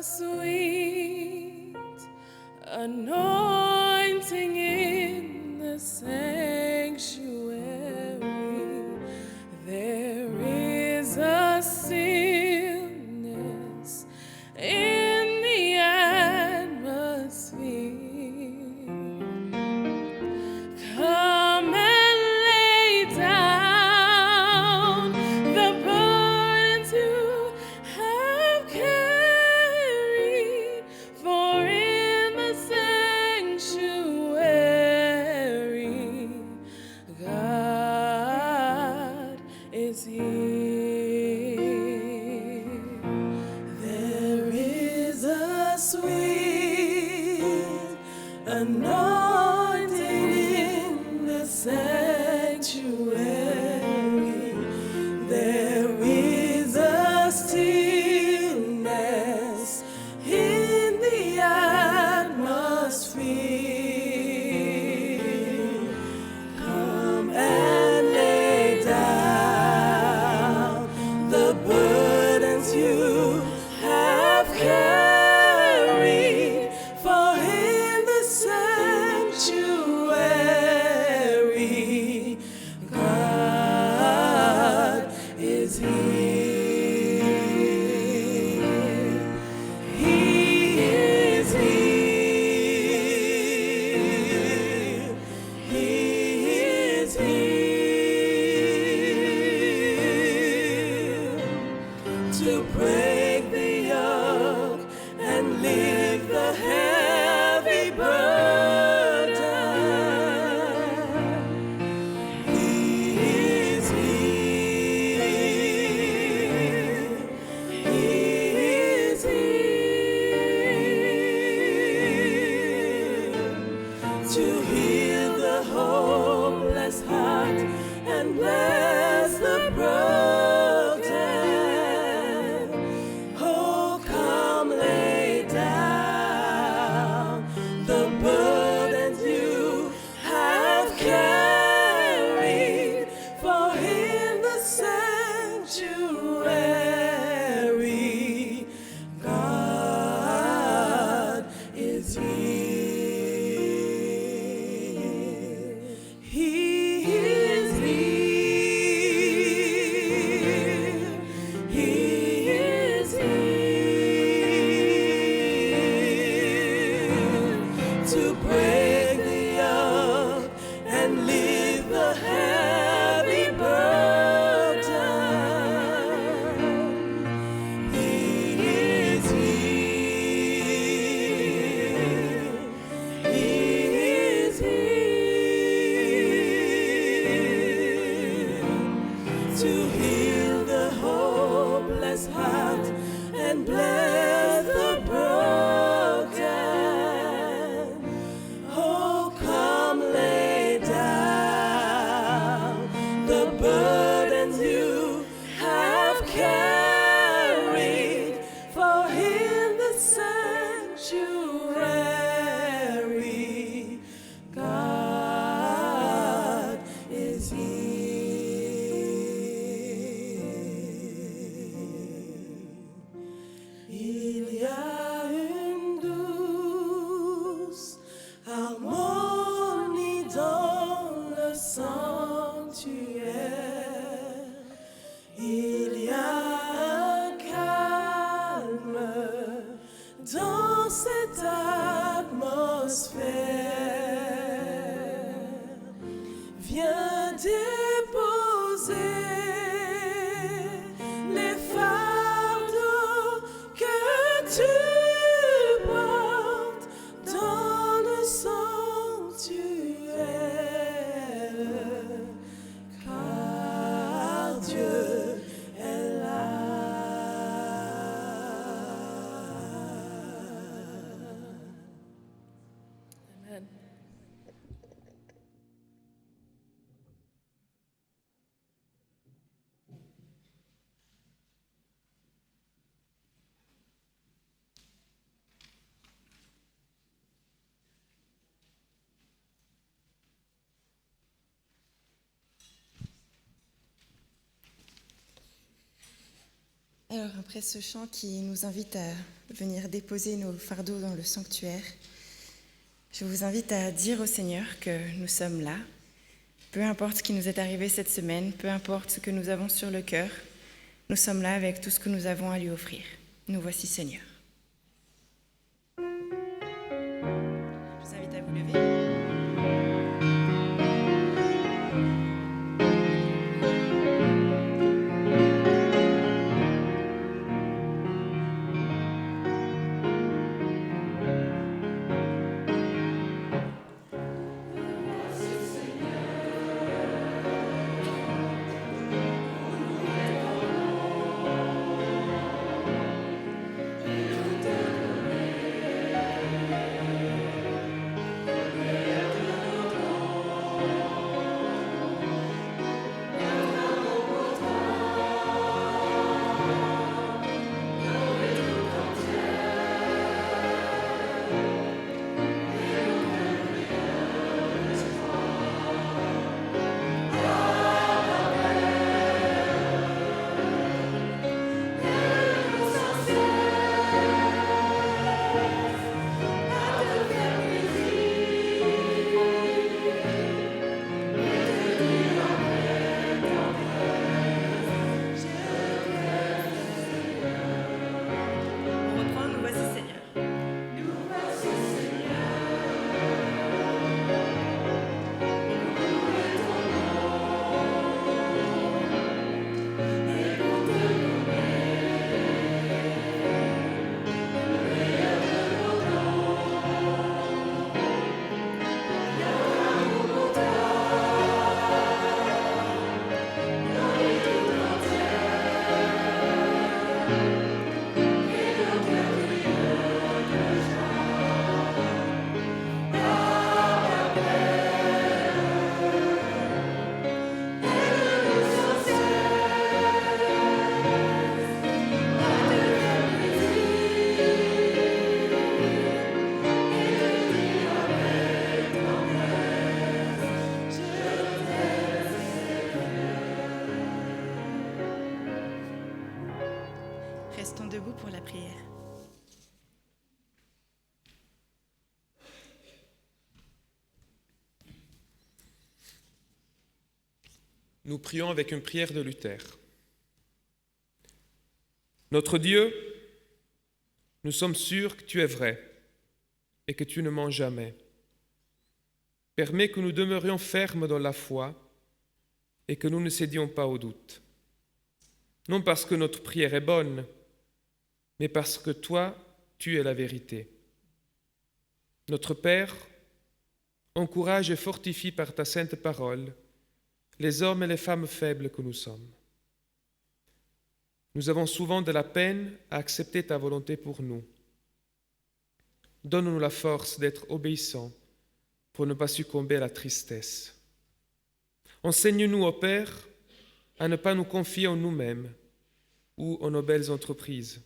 Sweet anointing in the sanctuary. There is a stillness in the atmosphere. Come and lay down the burdens you have carried, for in the sanctuary, God is here. There is a sweet anointing in the sanctuary. There is a stillness in the atmosphere. Come and lay down the burdens you have carried, for in the sanctuary, cette atmosphère. Viens déposer les fardeaux que tu portes dans le sanctuaire, car Dieu est là. Amen. Alors, après ce chant qui nous invite à venir déposer nos fardeaux dans le sanctuaire, je vous invite à dire au Seigneur que nous sommes là. Peu importe ce qui nous est arrivé cette semaine, peu importe ce que nous avons sur le cœur, nous sommes là avec tout ce que nous avons à lui offrir. Nous voici, Seigneur. Je vous invite à vous lever. On reprend, nous voici, Seigneur. Restons debout pour la prière. Nous prions avec une prière de Luther. Notre Dieu, nous sommes sûrs que tu es vrai et que tu ne mens jamais. Permets que nous demeurions fermes dans la foi et que nous ne cédions pas au doute. Non parce que notre prière est bonne, mais parce que toi, tu es la vérité. Notre Père, encourage et fortifie par ta sainte parole les hommes et les femmes faibles que nous sommes. Nous avons souvent de la peine à accepter ta volonté pour nous. Donne-nous la force d'être obéissants pour ne pas succomber à la tristesse. Enseigne-nous, ô Père, à ne pas nous confier en nous-mêmes ou en nos belles entreprises,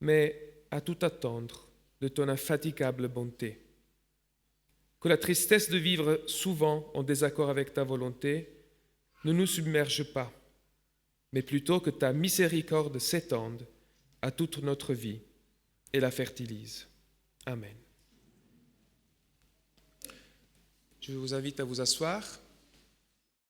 mais à tout attendre de ton infatigable bonté. Que la tristesse de vivre souvent en désaccord avec ta volonté ne nous submerge pas, mais plutôt que ta miséricorde s'étende à toute notre vie et la fertilise. Amen. Je vous invite à vous asseoir.